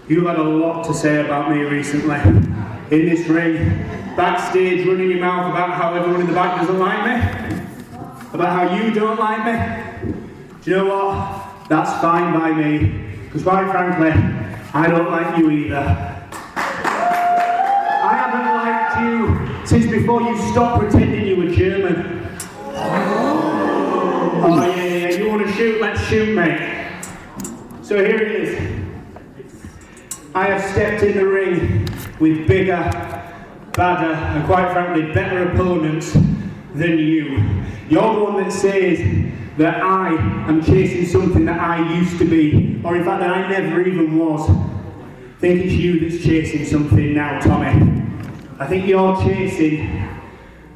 [SPEAKER 5] you had a lot to say about me recently. In this ring, backstage, running your mouth about how everyone in the back doesn't like me. About how you don't like me. Do you know what? That's fine by me. Because quite frankly, I don't like you either. I haven't liked you since before you stopped pretending you were German. Oh yeah, you want to shoot? Let's shoot, mate. So here it is. I have stepped in the ring with bigger, badder, and quite frankly, better opponents than you. You're the one that says that I am chasing something that I used to be, or in fact that I never even was. I think it's you that's chasing something now, Tommy. I think you're chasing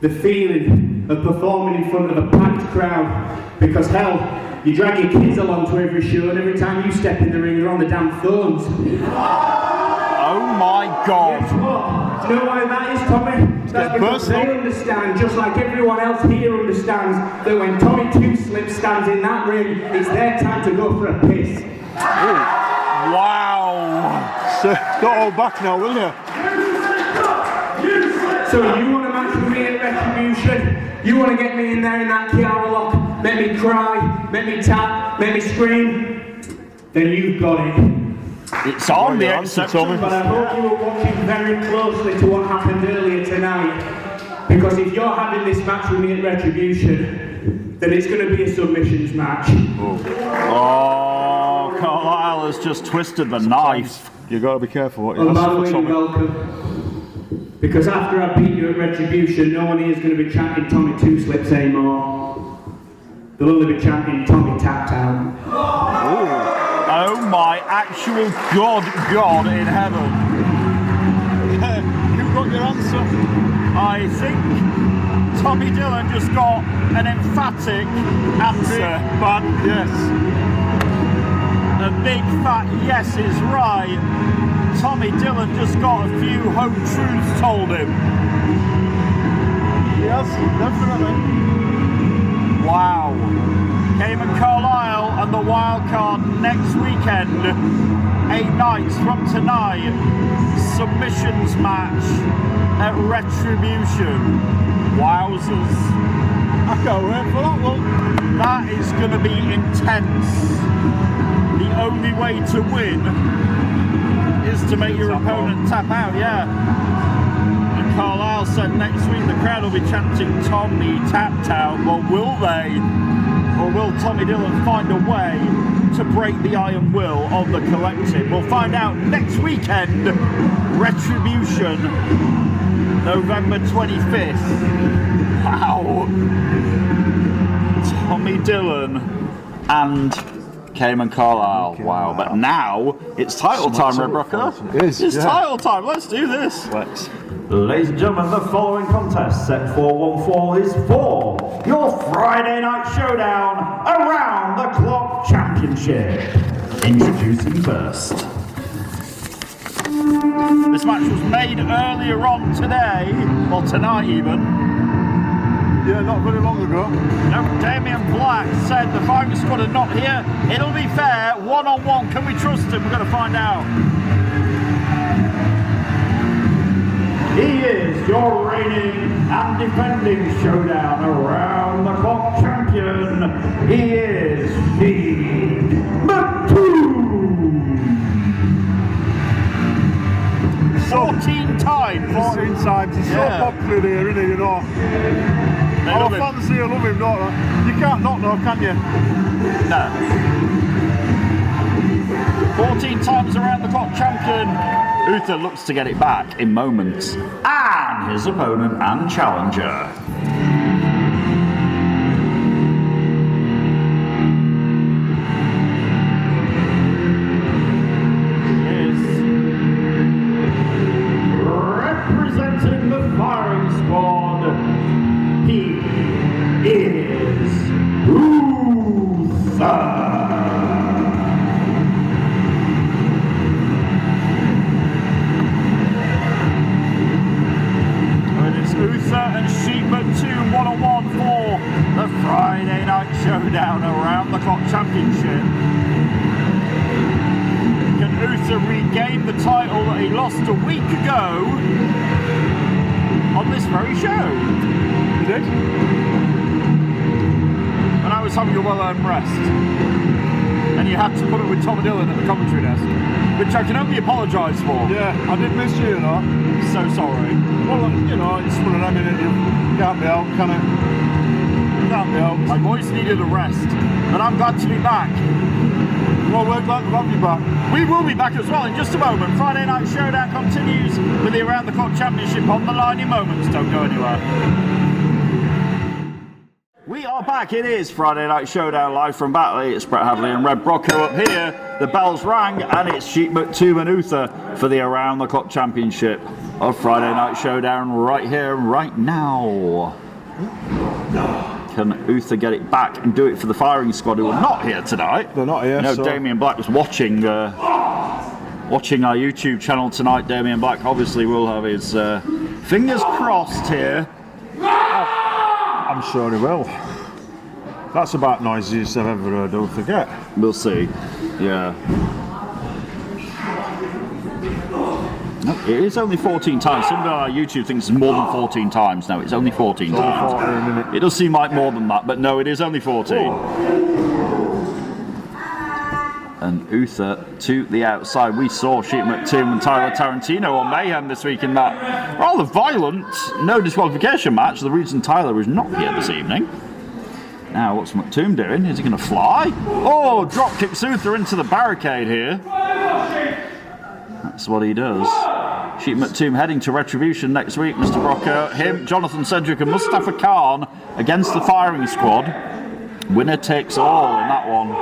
[SPEAKER 5] the feeling of performing in front of a packed crowd, because hell, you drag your kids along to every show, and every time you step in the ring, you're on the damn phones.
[SPEAKER 1] Oh my God.
[SPEAKER 5] Guess what? Do you know why that is, Tommy? That's because they understand, just like everyone else here understands, that when Tommy Two Slip stands in that ring, it's their time to go for a piss.
[SPEAKER 1] Wow.
[SPEAKER 3] So, don't hold back now, will you?
[SPEAKER 5] So you want to match with me at Retribution? You want to get me in there in that Chiara lock, make me cry, make me tap, make me scream? Then you've got it.
[SPEAKER 1] It's on the exception.
[SPEAKER 5] But I hope you were watching very closely to what happened earlier tonight, Because if you're having this match with me at Retribution, then it's going to be a submissions match.
[SPEAKER 1] Oh, Carlisle has just twisted the knife.
[SPEAKER 3] You got to be careful what you
[SPEAKER 5] And
[SPEAKER 3] ask
[SPEAKER 5] by the
[SPEAKER 3] for,
[SPEAKER 5] way,
[SPEAKER 3] Tommy.
[SPEAKER 5] you're welcome. Because after I beat you at Retribution, no one here is going to be chanting Tommy Two Slips anymore. They'll only be chanting Tommy Tapped Out.
[SPEAKER 1] Oh my actual God in heaven.
[SPEAKER 3] You've got your answer.
[SPEAKER 1] I think Tommy Dillon just got an emphatic answer.
[SPEAKER 3] But yes.
[SPEAKER 1] A big fat yes is right. Tommy Dillon just got a few home truths told him.
[SPEAKER 3] Yes, definitely.
[SPEAKER 1] Wow. Cayman Carlisle and the wild card next weekend. 8 nights from tonight. Submissions match at Retribution. Wowzers.
[SPEAKER 3] I can't wait for that one.
[SPEAKER 1] That is going to be intense. The only way to win is to make your opponent tap out, yeah. And Carlisle said next week the crowd will be chanting Tommy tapped out. Well, will they? Or will Tommy Dillon find a way to break the iron will of the collective? We'll find out next weekend. Retribution, November 25th. Wow. Tommy Dillon and Cayman Carlisle. Wow. But now it's title time, Red Rocker.
[SPEAKER 3] It is.
[SPEAKER 1] It's title time. Let's do this.
[SPEAKER 3] Let's.
[SPEAKER 8] Ladies and gentlemen, the following contest set for one fall is for your Friday Night Showdown Around the Clock Championship. Introducing first.
[SPEAKER 1] This match was made earlier on today, well tonight even.
[SPEAKER 3] Yeah, not very long ago.
[SPEAKER 1] No, Damien Black said the firing squad are not here. It'll be fair, one-on-one. Can we trust him? We're going to find out.
[SPEAKER 8] He is your reigning and defending Showdown Around the Clock champion. He is Sheed Mattoon.
[SPEAKER 1] 14 times.
[SPEAKER 3] 14 times. He's
[SPEAKER 1] Yeah.
[SPEAKER 3] so popular here, isn't he? You know.
[SPEAKER 1] They
[SPEAKER 3] Our
[SPEAKER 1] love him.
[SPEAKER 3] fans here love him, don't they? You can't not know, can you?
[SPEAKER 1] No. 14 times around the clock champion. Uther looks to get it back in moments. And his opponent and challenger. Is representing the firing squad. He is Uther. Uther and Sheed Mattoon one-on-one for the Friday Night Showdown Around the Clock Championship. Can Uther regain the title that he lost a week ago on this very show?
[SPEAKER 3] He did.
[SPEAKER 1] When I was having a well-earned rest. And you had to put it with Tommy Dillon at the commentary desk, which I can only apologise for.
[SPEAKER 3] Yeah, I did miss you, you know.
[SPEAKER 1] So sorry.
[SPEAKER 3] Well, you know, it's one of them, innit? You can't be out, can it? Can't be out.
[SPEAKER 1] My voice needed a rest, but I'm glad to be back.
[SPEAKER 3] Well, we're glad to have you back.
[SPEAKER 1] We will be back as well in just a moment. Friday Night Showdown continues with the Around the Clock Championship on the line in moments. Don't go anywhere. We are back. It is Friday Night Showdown live from Batley. It's Brett Hadley and Red Brocco up here. The bells rang and it's Sheed Mattoon and Uther for the Around the Clock Championship of Friday Night Showdown right here, right now. Can Uther get it back and do it for the firing squad who are not here tonight?
[SPEAKER 3] They're not here,
[SPEAKER 1] No,
[SPEAKER 3] so...
[SPEAKER 1] Damien Black was watching watching our YouTube channel tonight. Damien Black obviously will have his fingers crossed here.
[SPEAKER 3] I'm sure he will. That's about noisiest I've ever heard, don't forget.
[SPEAKER 1] We'll see. Yeah. No, it is only 14 times. Somebody on our YouTube thinks it's more than 14 times. No, it's only 14 times.
[SPEAKER 3] 14, innit?
[SPEAKER 1] It does seem like more than that, but no, it is only 14. And Uther to the outside. We saw Sheep McToom and Tyler Tarantino on Mayhem this week in that rather violent no disqualification match. The reason Tyler is not here this evening. Now, what's McToom doing? Is he going to fly? Oh, drop kicks Uther into the barricade here. That's what he does. Sheep McToom heading to Retribution next week, Mr. Brocco. Him, Jonathan Cedric and Mustafa Khan against the Firing Squad. Winner takes all in that one.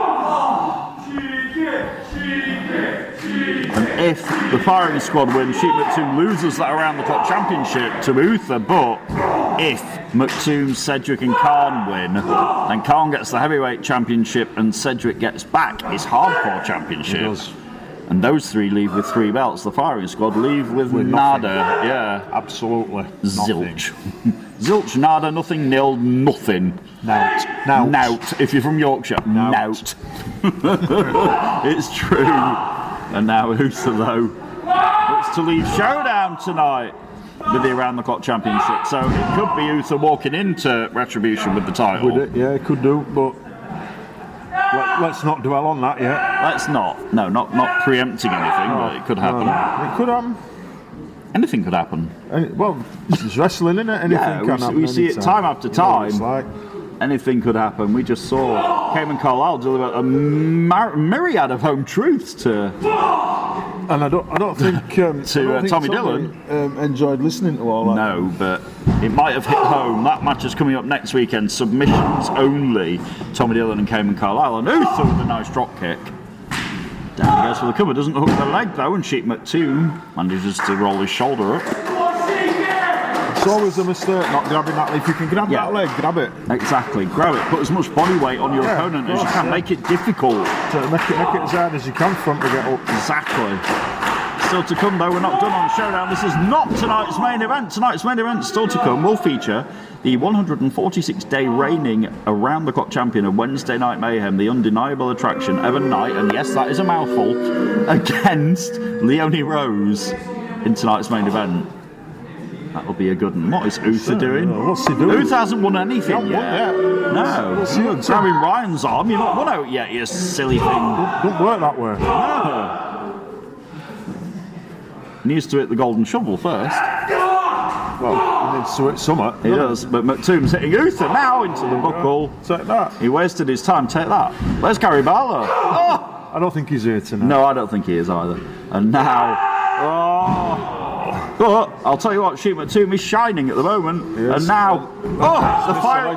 [SPEAKER 1] And if the Firing Squad win, Sheep McToom loses that around the clock championship to Uther, but if McToom, Cedric and Khan win, then Khan gets the heavyweight championship and Cedric gets back his hardcore championship. And those three leave with 3 belts. The Firing Squad leave with nada.
[SPEAKER 3] Nothing.
[SPEAKER 1] Yeah.
[SPEAKER 3] Absolutely.
[SPEAKER 1] Zilch. Zilch, nada, nothing, nil, nothing.
[SPEAKER 3] Nout.
[SPEAKER 1] Nout. If you're from Yorkshire. Nout. It's true. And now Uther, though, looks to lead Showdown tonight with the Around the Clock Championship. So it could be Uther walking into Retribution with the title.
[SPEAKER 3] Would it? Yeah, it could do, but let's not dwell on that yet.
[SPEAKER 1] Let's not. No, not preempting anything, but it could happen.
[SPEAKER 3] It could happen.
[SPEAKER 1] Anything could happen.
[SPEAKER 3] Well, it's wrestling, isn't it? Anything can happen.
[SPEAKER 1] We see it time after time.
[SPEAKER 3] Like.
[SPEAKER 1] Anything could happen. We just saw Cayman Carlisle deliver a myriad of home truths to.
[SPEAKER 3] And I don't think
[SPEAKER 1] Tommy Dillon
[SPEAKER 3] enjoyed listening to all that.
[SPEAKER 1] No, but it might have hit home. That match is coming up next weekend. Submissions only. Tommy Dillon and Cayman Carlisle. And Uther with a nice drop kick. Down he goes for the cover. Doesn't hook the leg though. And Sheep McToom manages to roll his shoulder up.
[SPEAKER 3] It's always a mistake not grabbing that. If you can grab that leg, grab it.
[SPEAKER 1] Exactly, grab it. Put as much body weight on your opponent as you can. Make it difficult.
[SPEAKER 3] So make it as hard as you can front to get up.
[SPEAKER 1] Exactly. Still to come though, we're not done on Showdown. This is not tonight's main event. Tonight's main event, still to come, will feature the 146-day reigning Around the Clock champion of Wednesday Night Mayhem, the undeniable attraction, Evan Knight, and yes, that is a mouthful, against Leonie Rose in tonight's main event. That'll be a good one. What is Uther doing?
[SPEAKER 3] What's he doing?
[SPEAKER 1] Uther hasn't won anything yet. No. You're grabbing Ryan's arm. You're not won out yet, you silly thing.
[SPEAKER 3] Don't work that way.
[SPEAKER 1] No. He needs to hit the golden shovel first.
[SPEAKER 3] Well, he needs to hit something.
[SPEAKER 1] He does, but McToom's hitting Uther now into the buckle.
[SPEAKER 3] Take that.
[SPEAKER 1] He wasted his time. Take that. Where's Gary Barlow? Oh!
[SPEAKER 3] I don't think he's here tonight.
[SPEAKER 1] No, I don't think he is either. And now... But I'll tell you what, Sheep McToom is shining at the moment, and now, the fire!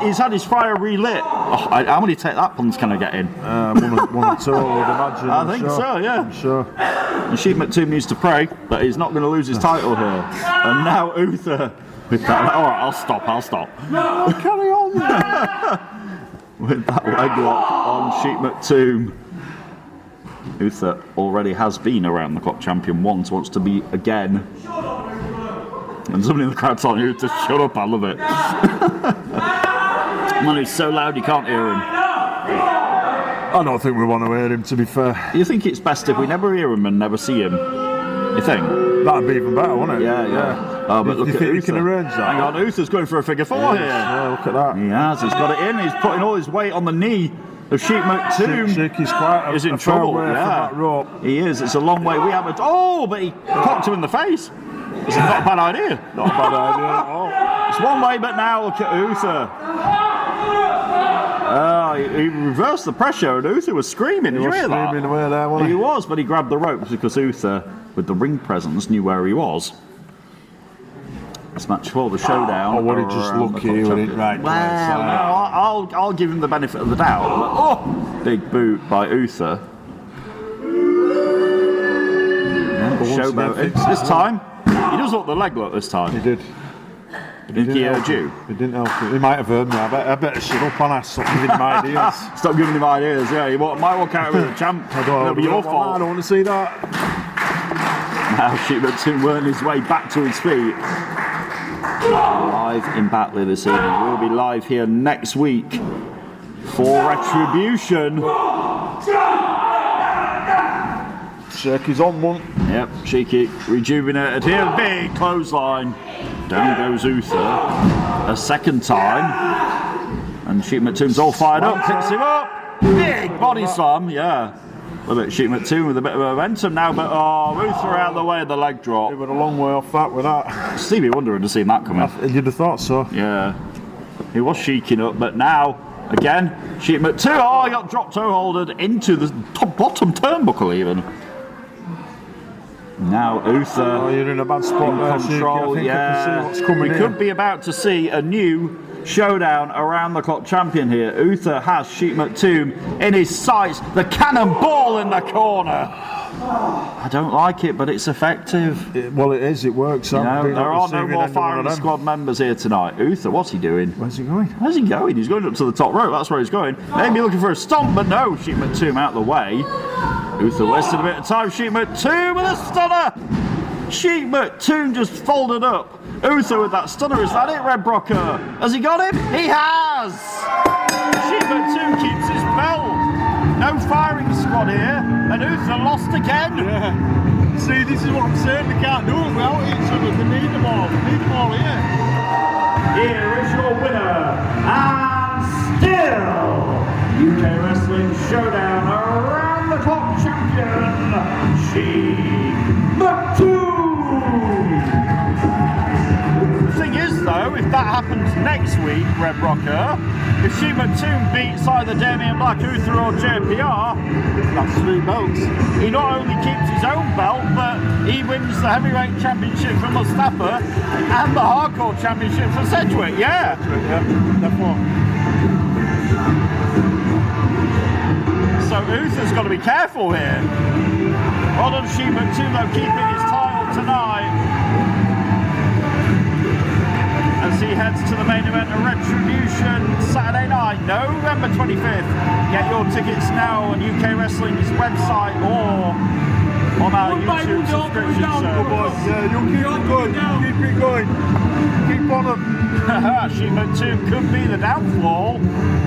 [SPEAKER 1] He's had his fire relit. Oh, how many take that puns can I get in?
[SPEAKER 3] One or two, I would imagine.
[SPEAKER 1] I think so, yeah.
[SPEAKER 3] I'm sure.
[SPEAKER 1] And Sheep McToom needs to pray that he's not going to lose his title here. And now Uther with that. All right, I'll stop.
[SPEAKER 3] No, carry on.
[SPEAKER 1] With that leg lock on Sheep McToom. Uther already has been Around the Clock champion once, wants to be again. And somebody in the crowd telling Uther, shut up, I love it. Man, he's so loud you can't hear him.
[SPEAKER 3] I don't think we want to hear him, to be fair.
[SPEAKER 1] You think it's best if we never hear him and never see him? You think?
[SPEAKER 3] That'd be even better, wouldn't it?
[SPEAKER 1] Yeah. Oh, but look at Uther.
[SPEAKER 3] You can arrange that.
[SPEAKER 1] Hang on, Uther's going for a figure four here.
[SPEAKER 3] Yeah, look at that.
[SPEAKER 1] He has, he's got it in, he's putting all his weight on the knee of Sheep McToom.
[SPEAKER 3] Sheik is quite
[SPEAKER 1] is in trouble.
[SPEAKER 3] From that rope.
[SPEAKER 1] He is. It's a long way. We haven't. Oh, but he cocked him in the face. It's not a bad idea.
[SPEAKER 3] Not a bad idea at all.
[SPEAKER 1] It's one way, but now look at Uther. He reversed the pressure, and Uther was screaming. Did you hear that?
[SPEAKER 3] Screaming away there, wasn't he?
[SPEAKER 1] He was, but he grabbed the rope because Uther, with the ring presence, knew where he was. This match for the Showdown.
[SPEAKER 3] Oh, would he just look here with it right?
[SPEAKER 1] Well, I'll give him the benefit of the doubt. Oh, big boot by Uther. Showboat. This time, he does look the leg look this time.
[SPEAKER 3] He did.
[SPEAKER 1] Did he heard you?
[SPEAKER 3] He didn't help you. He might have heard me. I better shut up on us. Stop giving him ideas.
[SPEAKER 1] Stop giving him ideas, yeah. He might walk out with a champ. It'll be your fault.
[SPEAKER 3] I don't want to see that.
[SPEAKER 1] Now Sheep McToom working his way back to his feet. Live in Batley this evening. We'll be live here next week for Retribution.
[SPEAKER 3] Sheik is on one.
[SPEAKER 1] Yep, Cheeky rejuvenated here. Big clothesline. Down goes Uther a second time. And Sheep McToom's all fired up. Picks him up. Big body slam, yeah. A bit Sheep McToon with a bit of momentum now, but Uther out of the way of the leg drop.
[SPEAKER 3] He went a long way off that with that.
[SPEAKER 1] Stevie Wonder would have seen that coming.
[SPEAKER 3] You'd have thought so.
[SPEAKER 1] Yeah. He was shaking up, but now, again, Sheep McToon. Oh, he got drop toe holdered into the bottom turnbuckle even. Now Uther.
[SPEAKER 3] Oh, you're in a bad spot there.
[SPEAKER 1] Control,
[SPEAKER 3] I can see what's coming
[SPEAKER 1] we
[SPEAKER 3] here.
[SPEAKER 1] could be about to see a new Showdown around the clock champion here. Uther has Sheep McToon in his sights. The cannonball in the corner. I don't like it, but it's effective.
[SPEAKER 3] Well, it is. It works.
[SPEAKER 1] There are no more firing squad members here tonight. Uther, what's he doing?
[SPEAKER 3] Where's he going?
[SPEAKER 1] Where's he going? He's going up to the top rope. That's where he's going. Maybe looking for a stomp, but no. Sheep McToon out of the way. Uther wasted a bit of time. Sheep McToon with a stunner. Sheep McToon just folded up. Uther with that stunner. Is that it, Red Brocker? Has he got him? He has! Sheep McToon keeps his belt. No firing squad here. And Uther lost again.
[SPEAKER 2] Yeah. See, this is what I'm saying. They can't do it without each other. They need them all. They need them all here.
[SPEAKER 8] Here is your winner, and still UK Wrestling Showdown around the clock champion, Sheep McToon.
[SPEAKER 1] The thing is, though, if that happens next week, Red Rocker, if Sheep McToon beats either Damien Black, Uther, or JPR, that's 3 belts. He not only keeps his own belt, but he wins the heavyweight championship for Mustafa and the hardcore championship for Sedgwick. Yeah. So Uther's got to be careful here. Well done, Sheep McToon, though, keeping his title tonight. As he heads to the main event of Retribution Saturday night, November 25th. Get your tickets now on UK Wrestling's website or on our YouTube subscription service.
[SPEAKER 2] Yeah, you keep it going. Keep it going. Keep on them.
[SPEAKER 1] Sheep McToon could be the downfall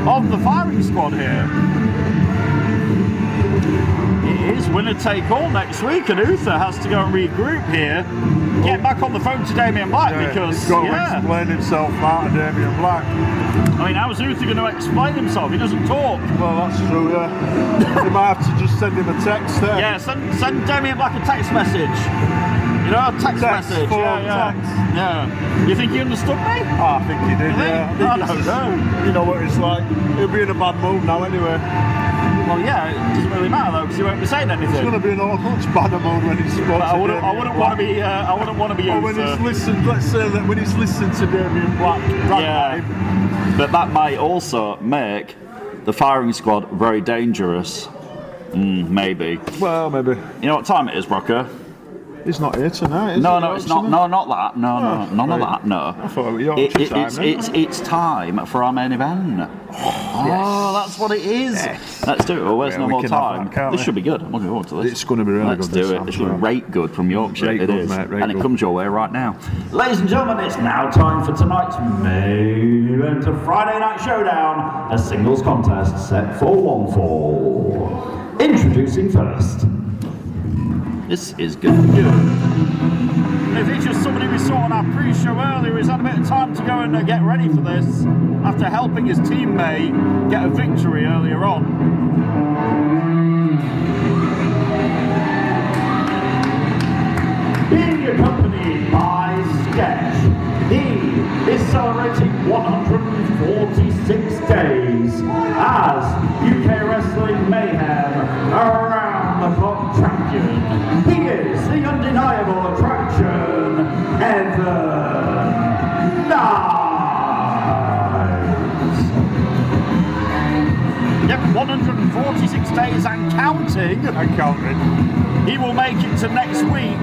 [SPEAKER 1] of the firing squad here. It is winner take all next week, and Uther has to go and regroup here. Get back on the phone to Damien Black because
[SPEAKER 3] he's got to explain himself out of Damien Black.
[SPEAKER 1] I mean, how's Uther going to explain himself? He doesn't talk.
[SPEAKER 3] Well, that's true, yeah. You might have to just send him a text there.
[SPEAKER 1] Yeah, send Damien Black a text message. You know, a text message. Yeah. You think he understood me?
[SPEAKER 3] I think he did, yeah.
[SPEAKER 1] I don't know.
[SPEAKER 3] You know what it's like. He'll be in a bad mood now anyway.
[SPEAKER 1] Well, yeah, it doesn't really matter though, because he won't be saying anything.
[SPEAKER 3] He's going to be in a much badder mode when he's spoken.
[SPEAKER 1] I wouldn't want to be. I wouldn't want to be.
[SPEAKER 3] Or when he's listened. Let's say that when he's listened to Damien Black.
[SPEAKER 1] But that might also make the firing squad very dangerous. Maybe.
[SPEAKER 3] Well, maybe.
[SPEAKER 1] You know what time it is, Brocker?
[SPEAKER 3] He's not here tonight, is he?
[SPEAKER 1] No, it's not. No, not that. No, none of that. No.
[SPEAKER 3] I thought it was
[SPEAKER 1] it's time for our main event. Oh, that's what it is. Yes. Let's do it. Well, where's no more time? This should be good. I'm looking forward to this.
[SPEAKER 3] It's going to be really good.
[SPEAKER 1] Let's do it. This should be rate good from Yorkshire. It is, and it comes your way right now.
[SPEAKER 8] Ladies and gentlemen, it's now time for tonight's main event of Friday Night Showdown, a singles contest set for 1 fall. Introducing first.
[SPEAKER 1] This is good. It features somebody we saw on our pre-show earlier. He's had a bit of time to go and get ready for this after helping his teammate get a victory earlier on.
[SPEAKER 8] Being accompanied by Sketch, he is celebrating 146 days as UK Wrestling Mayhem around the clock champion. He is the undeniable attraction, Evan Knight.
[SPEAKER 1] Yep, 146 days and counting. He will make it to next week,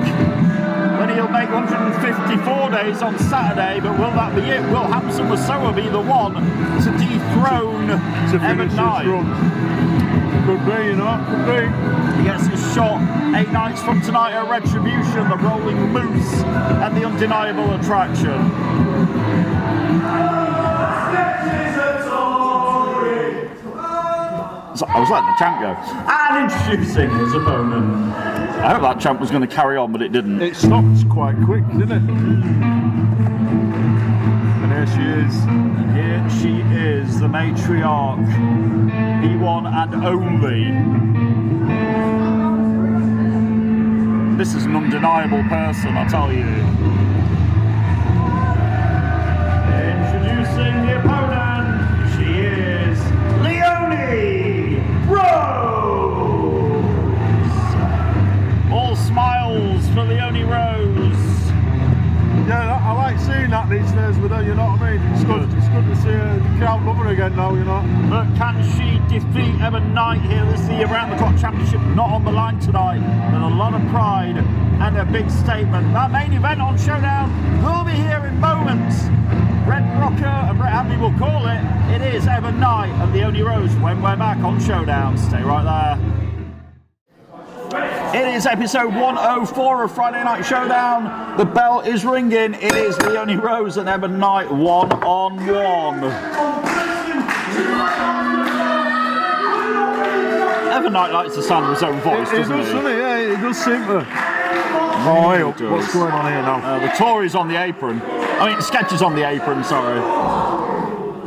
[SPEAKER 1] when he'll make 154 days on Saturday, but will that be it? Will Hamson Masoa be the one to dethrone Evan Knight?
[SPEAKER 3] Could be, you know, could be.
[SPEAKER 1] He gets his shot 8 nights from tonight at Retribution, the Rolling Moose, and the undeniable attraction. So I was letting the champ go.
[SPEAKER 8] And introducing his opponent.
[SPEAKER 1] I hope that champ was going to carry on, but it didn't.
[SPEAKER 3] It stopped quite quick, didn't it? And here she is.
[SPEAKER 1] And here she is, the matriarch, the one and only This is an undeniable person, I tell you. Introducing the opponent, she is Leonie Rose. All smiles for Leonie Rose.
[SPEAKER 2] Yeah, I like seeing that these days with her, you know what I mean? It's good to see the crowd love her again now, you know.
[SPEAKER 1] But can she defeat Emma Knight here? This is the Around the Clock Championship, not on the line tonight. With a lot of pride and a big statement. That main event on Showdown will be here in moments. Red Rocker and Brett Abbey will call it. It is Emma Knight and Leonie Rose when we're back on Showdown. Stay right there. It is episode 104 of Friday Night Showdown. The bell is ringing. It is Leonie Rose and Emma Knight one-on-one. Emma Knight likes the sound of his own voice, doesn't he?
[SPEAKER 2] Yeah, it does seem to. Oh, hey, what's going on here now?
[SPEAKER 1] The Tory's on the apron. I mean, Sketch is on the apron, sorry.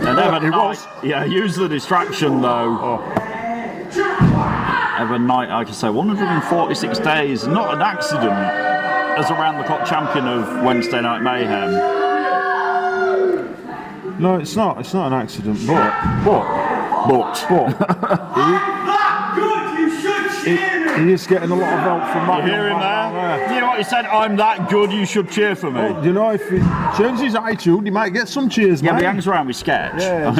[SPEAKER 1] And Emma Knight, yeah, use the distraction though.
[SPEAKER 2] Oh.
[SPEAKER 1] Emma Knight, like I say, 146 days, not an accident as Around the Clock champion of Wednesday Night Mayhem.
[SPEAKER 2] No, it's not an accident, but. He is getting a lot of help from Matt.
[SPEAKER 1] You hear him there? You know what he said? I'm that good, you should cheer for me.
[SPEAKER 2] Well, you know, if he changes his attitude, he might get some cheers,
[SPEAKER 1] yeah,
[SPEAKER 2] mate.
[SPEAKER 1] but he hangs around with Sketch.
[SPEAKER 2] Yeah,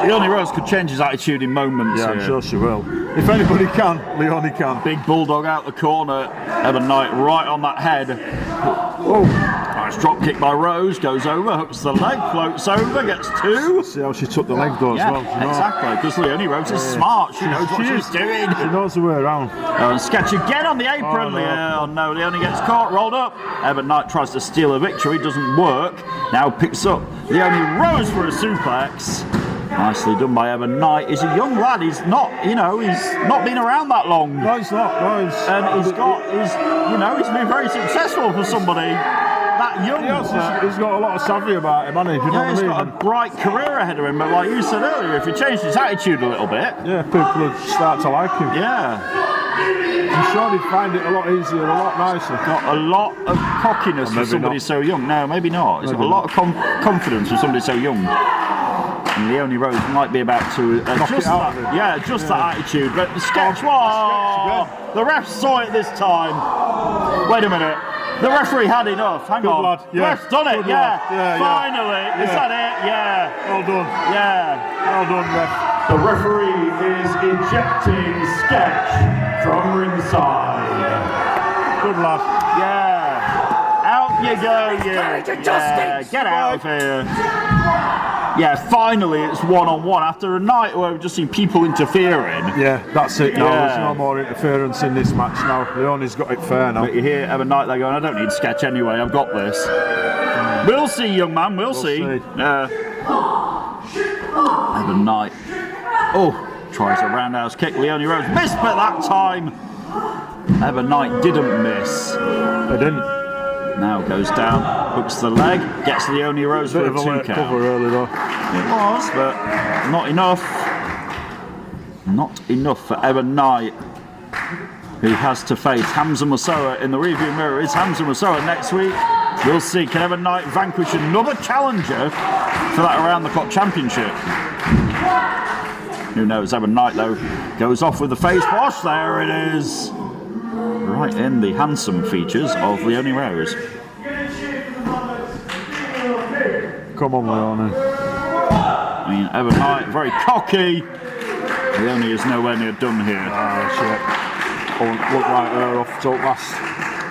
[SPEAKER 1] Leonie Rose could change his attitude in moments.
[SPEAKER 2] Yeah,
[SPEAKER 1] here.
[SPEAKER 2] I'm sure she will. If anybody can, Leonie can.
[SPEAKER 1] Big bulldog out the corner. Emma Knight right on that head.
[SPEAKER 2] Oh.
[SPEAKER 1] Nice drop kick by Rose. Goes over, hooks the leg, floats over, gets two.
[SPEAKER 2] See how she took the leg though as well. You know?
[SPEAKER 1] Exactly, because Leonie Rose is smart. She knows what she's doing.
[SPEAKER 2] She knows the way around.
[SPEAKER 1] And Sketch again on the apron. Oh no, Leonie gets caught, rolled up. Emma Knight tries to steal a victory, doesn't work. Now picks up Leonie Rose for a suplex. Nicely done by Emma Knight. He's a young lad. He's not, he's not been around that long.
[SPEAKER 2] No, he's not. No,
[SPEAKER 1] and he's been very successful for somebody that young.
[SPEAKER 2] He's got a lot of savvy about him, hasn't he? You know what I mean?
[SPEAKER 1] He's got a bright career ahead of him. But like you said earlier, if he changed his attitude a little bit,
[SPEAKER 2] yeah, people would start to like him.
[SPEAKER 1] Yeah.
[SPEAKER 2] I'm sure he'd find it a lot easier, a lot nicer.
[SPEAKER 1] Got a lot of cockiness for somebody so young. No, maybe not. He's got a lot of confidence for somebody so young. And Leonie Rose might be about to adjust that. Yeah, adjust that attitude. But the Sketch, the ref saw it this time. Wait a minute. The referee had enough. Hang on.
[SPEAKER 2] Lad. Yeah.
[SPEAKER 1] Ref's done it.
[SPEAKER 2] Yeah.
[SPEAKER 1] Finally. Is that it? Yeah.
[SPEAKER 2] Well done.
[SPEAKER 1] Yeah.
[SPEAKER 2] Well done, ref.
[SPEAKER 8] The referee is ejecting Sketch from ringside.
[SPEAKER 2] Good lad.
[SPEAKER 1] Yeah. Out you go, you. Yeah. Get out of here. Yeah, finally it's one-on-one after a night where we've just seen people interfering.
[SPEAKER 2] Yeah, that's it now. There's no more interference in this match now. Leonie's got it fair now.
[SPEAKER 1] But you hear Emma Knight there going, I don't need Sketch anyway, I've got this. We'll see, young man, we'll see. Emma Knight. Oh, tries a roundhouse kick. Leonie Rose missed, but that time Emma Knight didn't miss.
[SPEAKER 2] They didn't.
[SPEAKER 1] Now goes down, hooks the leg, gets Leonie Rose for a 2 count.
[SPEAKER 2] Cover early though.
[SPEAKER 1] It was, but not enough. Not enough for Emma Knight, who has to face Hamza Musawa in the rearview mirror. Is Hamza Musawa next week? We'll see. Can Emma Knight vanquish another challenger for that Around the Clock Championship? Who knows? Emma Knight, though, goes off with the face wash. There it is. Right in the handsome features of Leonie Rose.
[SPEAKER 2] Come on, Leonie.
[SPEAKER 1] I mean, Emma Knight, very cocky. Leonie is nowhere near done here.
[SPEAKER 2] Oh, shit. Won't write her off, don't last.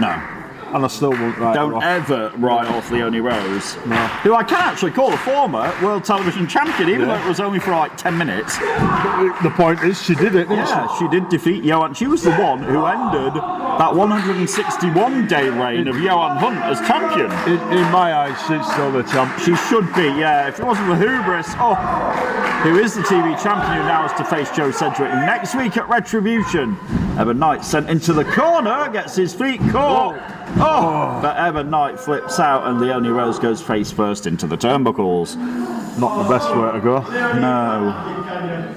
[SPEAKER 1] No.
[SPEAKER 2] And I still won't write her off.
[SPEAKER 1] Don't ever write off Leonie Rose.
[SPEAKER 2] No.
[SPEAKER 1] Who I can actually call a former World Television Champion, even though it was only for like 10 minutes.
[SPEAKER 2] The point is, she did it, didn't she?
[SPEAKER 1] Yeah, she did defeat Johan. She was the one who ended that 161-day reign of Johan Hunt as champion.
[SPEAKER 2] In my eyes, she's still the champ.
[SPEAKER 1] She should be, yeah. If it wasn't for hubris, who is the TV champion who now has to face Joe Sedgwick next week at Retribution. Emma Knight sent into the corner, gets his feet caught. But Emma Knight flips out and Leonie Rose goes face first into the turnbuckles.
[SPEAKER 3] not the best way to go.
[SPEAKER 1] No,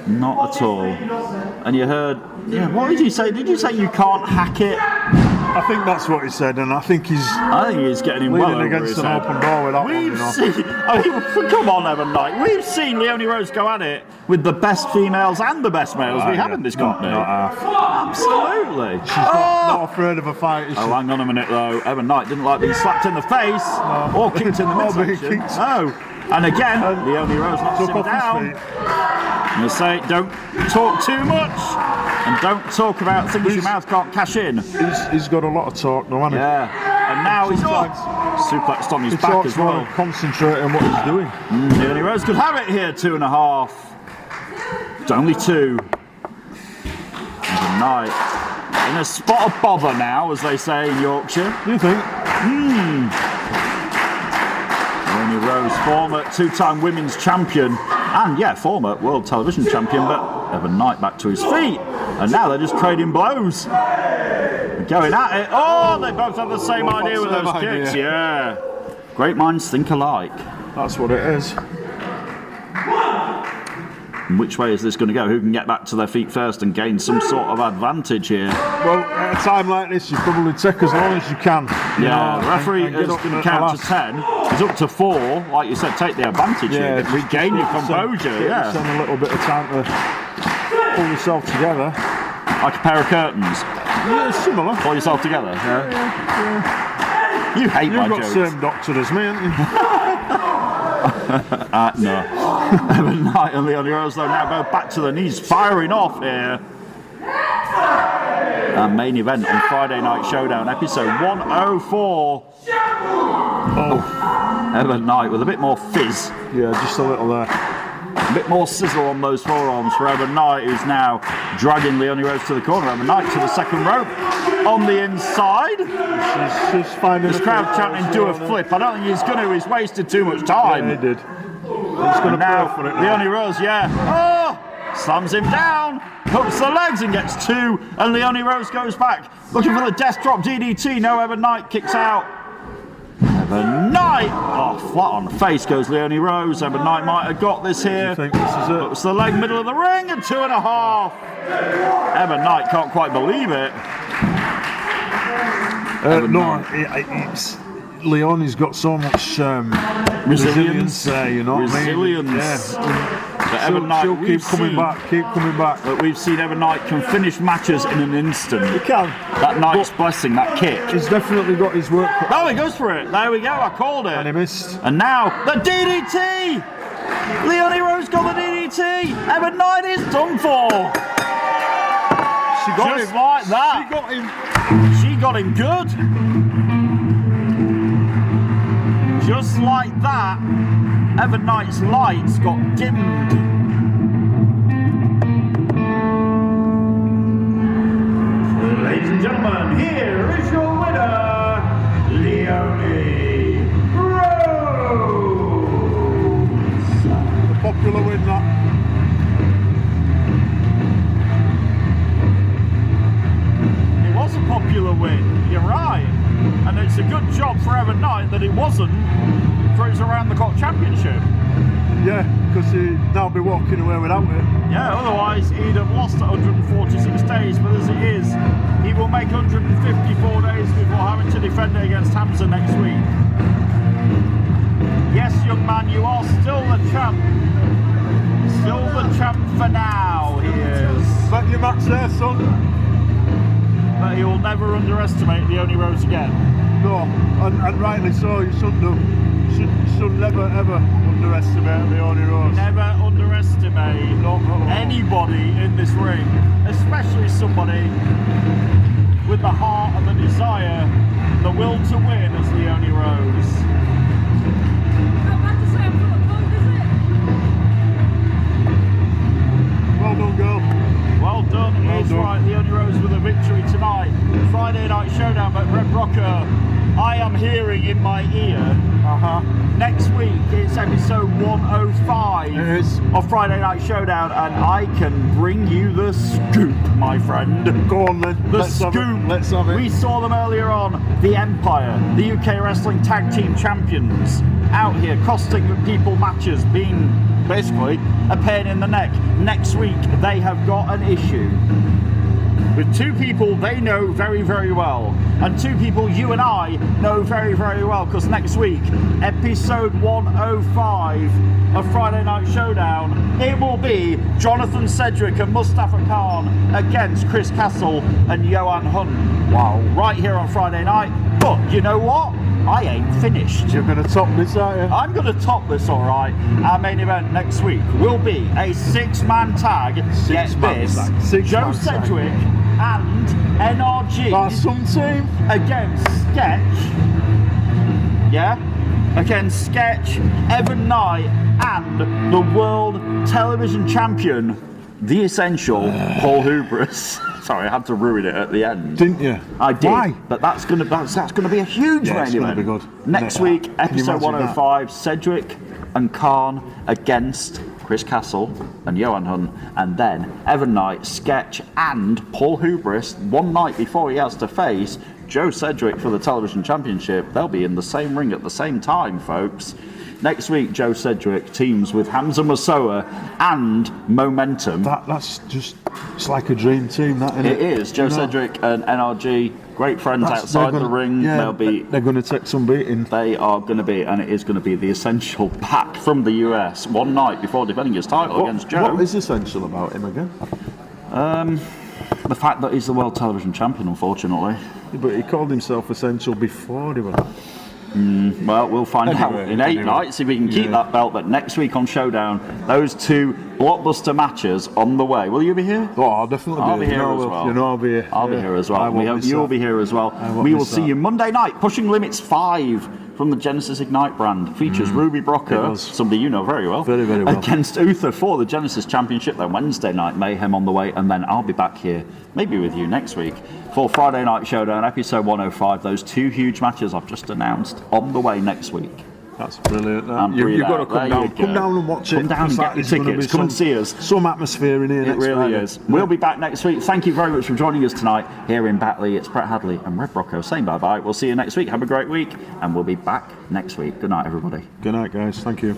[SPEAKER 1] not at all. And you heard, yeah, what did you say? Did you say you can't hack it?
[SPEAKER 3] I think that's what he said, and I think he's
[SPEAKER 1] getting him well
[SPEAKER 3] leaning
[SPEAKER 1] over
[SPEAKER 3] against
[SPEAKER 1] his
[SPEAKER 3] an
[SPEAKER 1] head.
[SPEAKER 3] open door with that one, you
[SPEAKER 1] We've
[SPEAKER 3] know.
[SPEAKER 1] seen, I mean, come on, Evan Knight. We've seen Leonie Rose go at it with the best females and the best males we have in this company.
[SPEAKER 3] Not half.
[SPEAKER 1] Absolutely.
[SPEAKER 3] She's not afraid of a fight, is she?
[SPEAKER 1] Oh, hang on a minute though. Evan Knight didn't like being slapped in the face or kicked in the
[SPEAKER 3] Or being
[SPEAKER 1] midsection.
[SPEAKER 3] kicked.
[SPEAKER 1] No. And again, Leonie Rose knocks
[SPEAKER 3] Took
[SPEAKER 1] him
[SPEAKER 3] off his
[SPEAKER 1] down.
[SPEAKER 3] feet.
[SPEAKER 1] And they say, don't talk too much and don't talk about things your mouth can't cash in.
[SPEAKER 3] He's got a lot of talk, though, hasn't he?
[SPEAKER 1] Yeah. And now he's suplexed on his
[SPEAKER 3] He
[SPEAKER 1] back
[SPEAKER 3] talks
[SPEAKER 1] as
[SPEAKER 3] more
[SPEAKER 1] well.
[SPEAKER 3] and concentrate on what he's doing.
[SPEAKER 1] Leonie Rose could have it here, 2.5. It's only 2. Evan Knight in a spot of bother now, as they say in Yorkshire.
[SPEAKER 3] Do you think?
[SPEAKER 1] Leonie Rose, former 2-time women's champion, and former world television champion, but Evan Knight back to his feet, and now they're just trading blows. They're going at it. Oh, they both have the same idea with those kicks. Yeah. Great minds think alike.
[SPEAKER 3] That's what it is.
[SPEAKER 1] And which way is this going to go? Who can get back to their feet first and gain some sort of advantage here?
[SPEAKER 3] Well, at a time like this, you probably take as long as you can.
[SPEAKER 1] Yeah, the referee
[SPEAKER 3] and get
[SPEAKER 1] is
[SPEAKER 3] up
[SPEAKER 1] going to
[SPEAKER 3] at
[SPEAKER 1] count
[SPEAKER 3] last.
[SPEAKER 1] to 10. He's up to 4. Like you said, take the advantage here.
[SPEAKER 3] just
[SPEAKER 1] Regain your
[SPEAKER 3] give
[SPEAKER 1] composure.
[SPEAKER 3] yourself a little bit of time to pull yourself together.
[SPEAKER 1] Like a pair of curtains.
[SPEAKER 3] Yeah, similar.
[SPEAKER 1] Pull yourself together. You hate my
[SPEAKER 3] You've got
[SPEAKER 1] jokes.
[SPEAKER 3] the same doctor as me, haven't you?
[SPEAKER 1] No. Evan Knight and Leonie Rose though now go back to the knees, firing off here. Our main event on Friday Night Showdown, episode 104. Oh, Evan Knight with a bit more fizz.
[SPEAKER 3] Yeah, just a little there.
[SPEAKER 1] A bit more sizzle on those forearms for Evan Knight, who's now dragging Leonie Rose to the corner. Evan Knight to the second rope on the inside.
[SPEAKER 3] She's finding
[SPEAKER 1] This crowd chanting, do a flip. I don't think he's going to. He's wasted too much time.
[SPEAKER 3] Yeah, he did. He's going to
[SPEAKER 1] Now,
[SPEAKER 3] pay for it.
[SPEAKER 1] Leonie Rose, slams him down, hooks the legs and gets 2, and Leonie Rose goes back, looking for the death drop DDT. No, Evan Knight kicks out. Evan Knight, flat on the face goes Leonie Rose. Evan Knight might have got this here.
[SPEAKER 3] I think this is it.
[SPEAKER 1] Hooks the leg, middle of the ring, and 2.5. Evan Knight can't quite believe it.
[SPEAKER 3] Leonie's got so much resilience there, you know what I mean?
[SPEAKER 1] Resilience.
[SPEAKER 3] Yeah.
[SPEAKER 1] But Evan Knight,
[SPEAKER 3] she'll keep coming back.
[SPEAKER 1] But we've seen Evan Knight can finish matches in an instant.
[SPEAKER 3] He can.
[SPEAKER 1] That Knight's blessing, that kick.
[SPEAKER 3] He's definitely got his work cut.
[SPEAKER 1] Oh, he goes for it. There we go. I called it.
[SPEAKER 3] And he missed.
[SPEAKER 1] And now the DDT. Leonie Rose got the DDT. Evan Knight is done for.
[SPEAKER 3] She got
[SPEAKER 1] Just
[SPEAKER 3] him.
[SPEAKER 1] like that.
[SPEAKER 3] She got him.
[SPEAKER 1] She got him good. Just like that, Evan Knight's lights got dimmed. Ladies and gentlemen, here is your winner, Leonie Rose.
[SPEAKER 3] The popular win, that.
[SPEAKER 1] It was a popular win, you're right. And it's a good job for Evan Knight that it wasn't for his Around the Clock Championship.
[SPEAKER 3] Yeah, because he'd now be walking away without it.
[SPEAKER 1] Yeah, otherwise he'd have lost 146 days, but as it is, he will make 154 days before having to defend it against Hamza next week. Yes, young man, you are still the champ. Still the champ for now, he is.
[SPEAKER 3] Bet your match there, son.
[SPEAKER 1] But he will never underestimate Leonie Rose again.
[SPEAKER 3] No, and rightly so, you shouldn't do. You should never ever underestimate Leonie Rose.
[SPEAKER 1] Never underestimate anybody in this ring, especially somebody with the heart and the desire, the will to win as Leonie Rose.
[SPEAKER 3] Well done, girl.
[SPEAKER 1] Well Well done.
[SPEAKER 3] Well
[SPEAKER 1] He's
[SPEAKER 3] done.
[SPEAKER 1] right. The only rose with a victory tonight. Friday Night Showdown, but Red Rocker, I am hearing in my ear. Next week it's episode 105
[SPEAKER 3] It is.
[SPEAKER 1] of Friday Night Showdown, and I can bring you the scoop, my friend.
[SPEAKER 3] Go on then.
[SPEAKER 1] The
[SPEAKER 3] Let's
[SPEAKER 1] scoop.
[SPEAKER 3] have it. Let's have it.
[SPEAKER 1] We saw them earlier on. The Empire, the UK Wrestling Tag Team Champions, out here costing the people matches, being basically a pain in the neck. Next week they have got an issue with two people they know very, very well, and two people you and I know very, very well, because next week, episode 105 of Friday Night Showdown, it will be Jonathan Cedric and Mustafa Khan against Chris Castle and Johan Hunt. Wow, right here on Friday night. But you know what? I ain't finished.
[SPEAKER 3] You're going to top this, aren't you?
[SPEAKER 1] I'm going to top this, all right. Our main event next week will be a six-man tag. Get this: Joe Cedric and NRG
[SPEAKER 3] That's some team.
[SPEAKER 1] against Sketch. Yeah, against Sketch, Evan Knight, and the World Television Champion, the Essential Paul Hubris. Sorry, I had to ruin it at the end.
[SPEAKER 3] Didn't you?
[SPEAKER 1] I did.
[SPEAKER 3] Why?
[SPEAKER 1] But that's gonna be a huge
[SPEAKER 3] Yeah,
[SPEAKER 1] main
[SPEAKER 3] it's gonna
[SPEAKER 1] event.
[SPEAKER 3] be good.
[SPEAKER 1] Next
[SPEAKER 3] Yeah.
[SPEAKER 1] week,
[SPEAKER 3] Can you
[SPEAKER 1] episode
[SPEAKER 3] imagine
[SPEAKER 1] 105, Cedric and Khan against Chris Castle and Johan Hunt, and then Evan Knight, Sketch, and Paul Hubris one night before he has to face Joe Cedric for the television championship. They'll be in the same ring at the same time, folks. Next week, Joe Cedric teams with Hamza Masoa and Momentum.
[SPEAKER 3] That's just, it's like a dream team, that, isn't it?
[SPEAKER 1] It is. Joe Cedric and NRG, great friends outside the ring.
[SPEAKER 3] Yeah,
[SPEAKER 1] They'll be.
[SPEAKER 3] They're going to take some beating.
[SPEAKER 1] They are going to be, and it is going to be the Essential back from the US one night before defending his title against Joe.
[SPEAKER 3] What is essential about him again?
[SPEAKER 1] The fact that he's the world television champion, unfortunately.
[SPEAKER 3] Yeah, but he called himself essential before he was.
[SPEAKER 1] Well, we'll find out in 8
[SPEAKER 3] anyway.
[SPEAKER 1] nights if he can keep that belt. But next week on Showdown, those two blockbuster matches on the way. Will you be here?
[SPEAKER 3] Oh, I'll definitely
[SPEAKER 1] I'll be
[SPEAKER 3] You
[SPEAKER 1] here
[SPEAKER 3] know,
[SPEAKER 1] as well.
[SPEAKER 3] You know, I'll be here.
[SPEAKER 1] I'll be here as well.
[SPEAKER 3] I
[SPEAKER 1] We
[SPEAKER 3] won't
[SPEAKER 1] hope
[SPEAKER 3] miss
[SPEAKER 1] you'll
[SPEAKER 3] that.
[SPEAKER 1] be here as well.
[SPEAKER 3] won't
[SPEAKER 1] We will
[SPEAKER 3] miss
[SPEAKER 1] see
[SPEAKER 3] that.
[SPEAKER 1] you Monday night. Pushing Limits 5 from the Genesis Ignite brand. Features Ruby
[SPEAKER 3] It
[SPEAKER 1] Brocker,
[SPEAKER 3] does.
[SPEAKER 1] somebody you know very well,
[SPEAKER 3] Very, very well.
[SPEAKER 1] against Uther for the Genesis Championship. Then Wednesday night Mayhem on the way, and then I'll be back here, maybe with you next week, for Friday Night Showdown, episode 105. Those two huge matches I've just announced on the way next week.
[SPEAKER 3] That's brilliant.
[SPEAKER 1] And
[SPEAKER 3] You've got to
[SPEAKER 1] breathe
[SPEAKER 3] come
[SPEAKER 1] out.
[SPEAKER 3] down.
[SPEAKER 1] There you
[SPEAKER 3] Come
[SPEAKER 1] go.
[SPEAKER 3] down and watch it.
[SPEAKER 1] Come down and
[SPEAKER 3] because
[SPEAKER 1] get
[SPEAKER 3] that
[SPEAKER 1] your
[SPEAKER 3] is gonna
[SPEAKER 1] tickets.
[SPEAKER 3] be
[SPEAKER 1] Come and see us.
[SPEAKER 3] Some atmosphere in here.
[SPEAKER 1] It
[SPEAKER 3] next
[SPEAKER 1] really
[SPEAKER 3] Friday.
[SPEAKER 1] is. We'll be back next week. Thank you very much for joining us tonight here in Batley. It's Brett Hadley and Red Rocco saying bye-bye. We'll see you next week. Have a great week, and we'll be back next week. Good night, everybody.
[SPEAKER 3] Good night, guys. Thank you.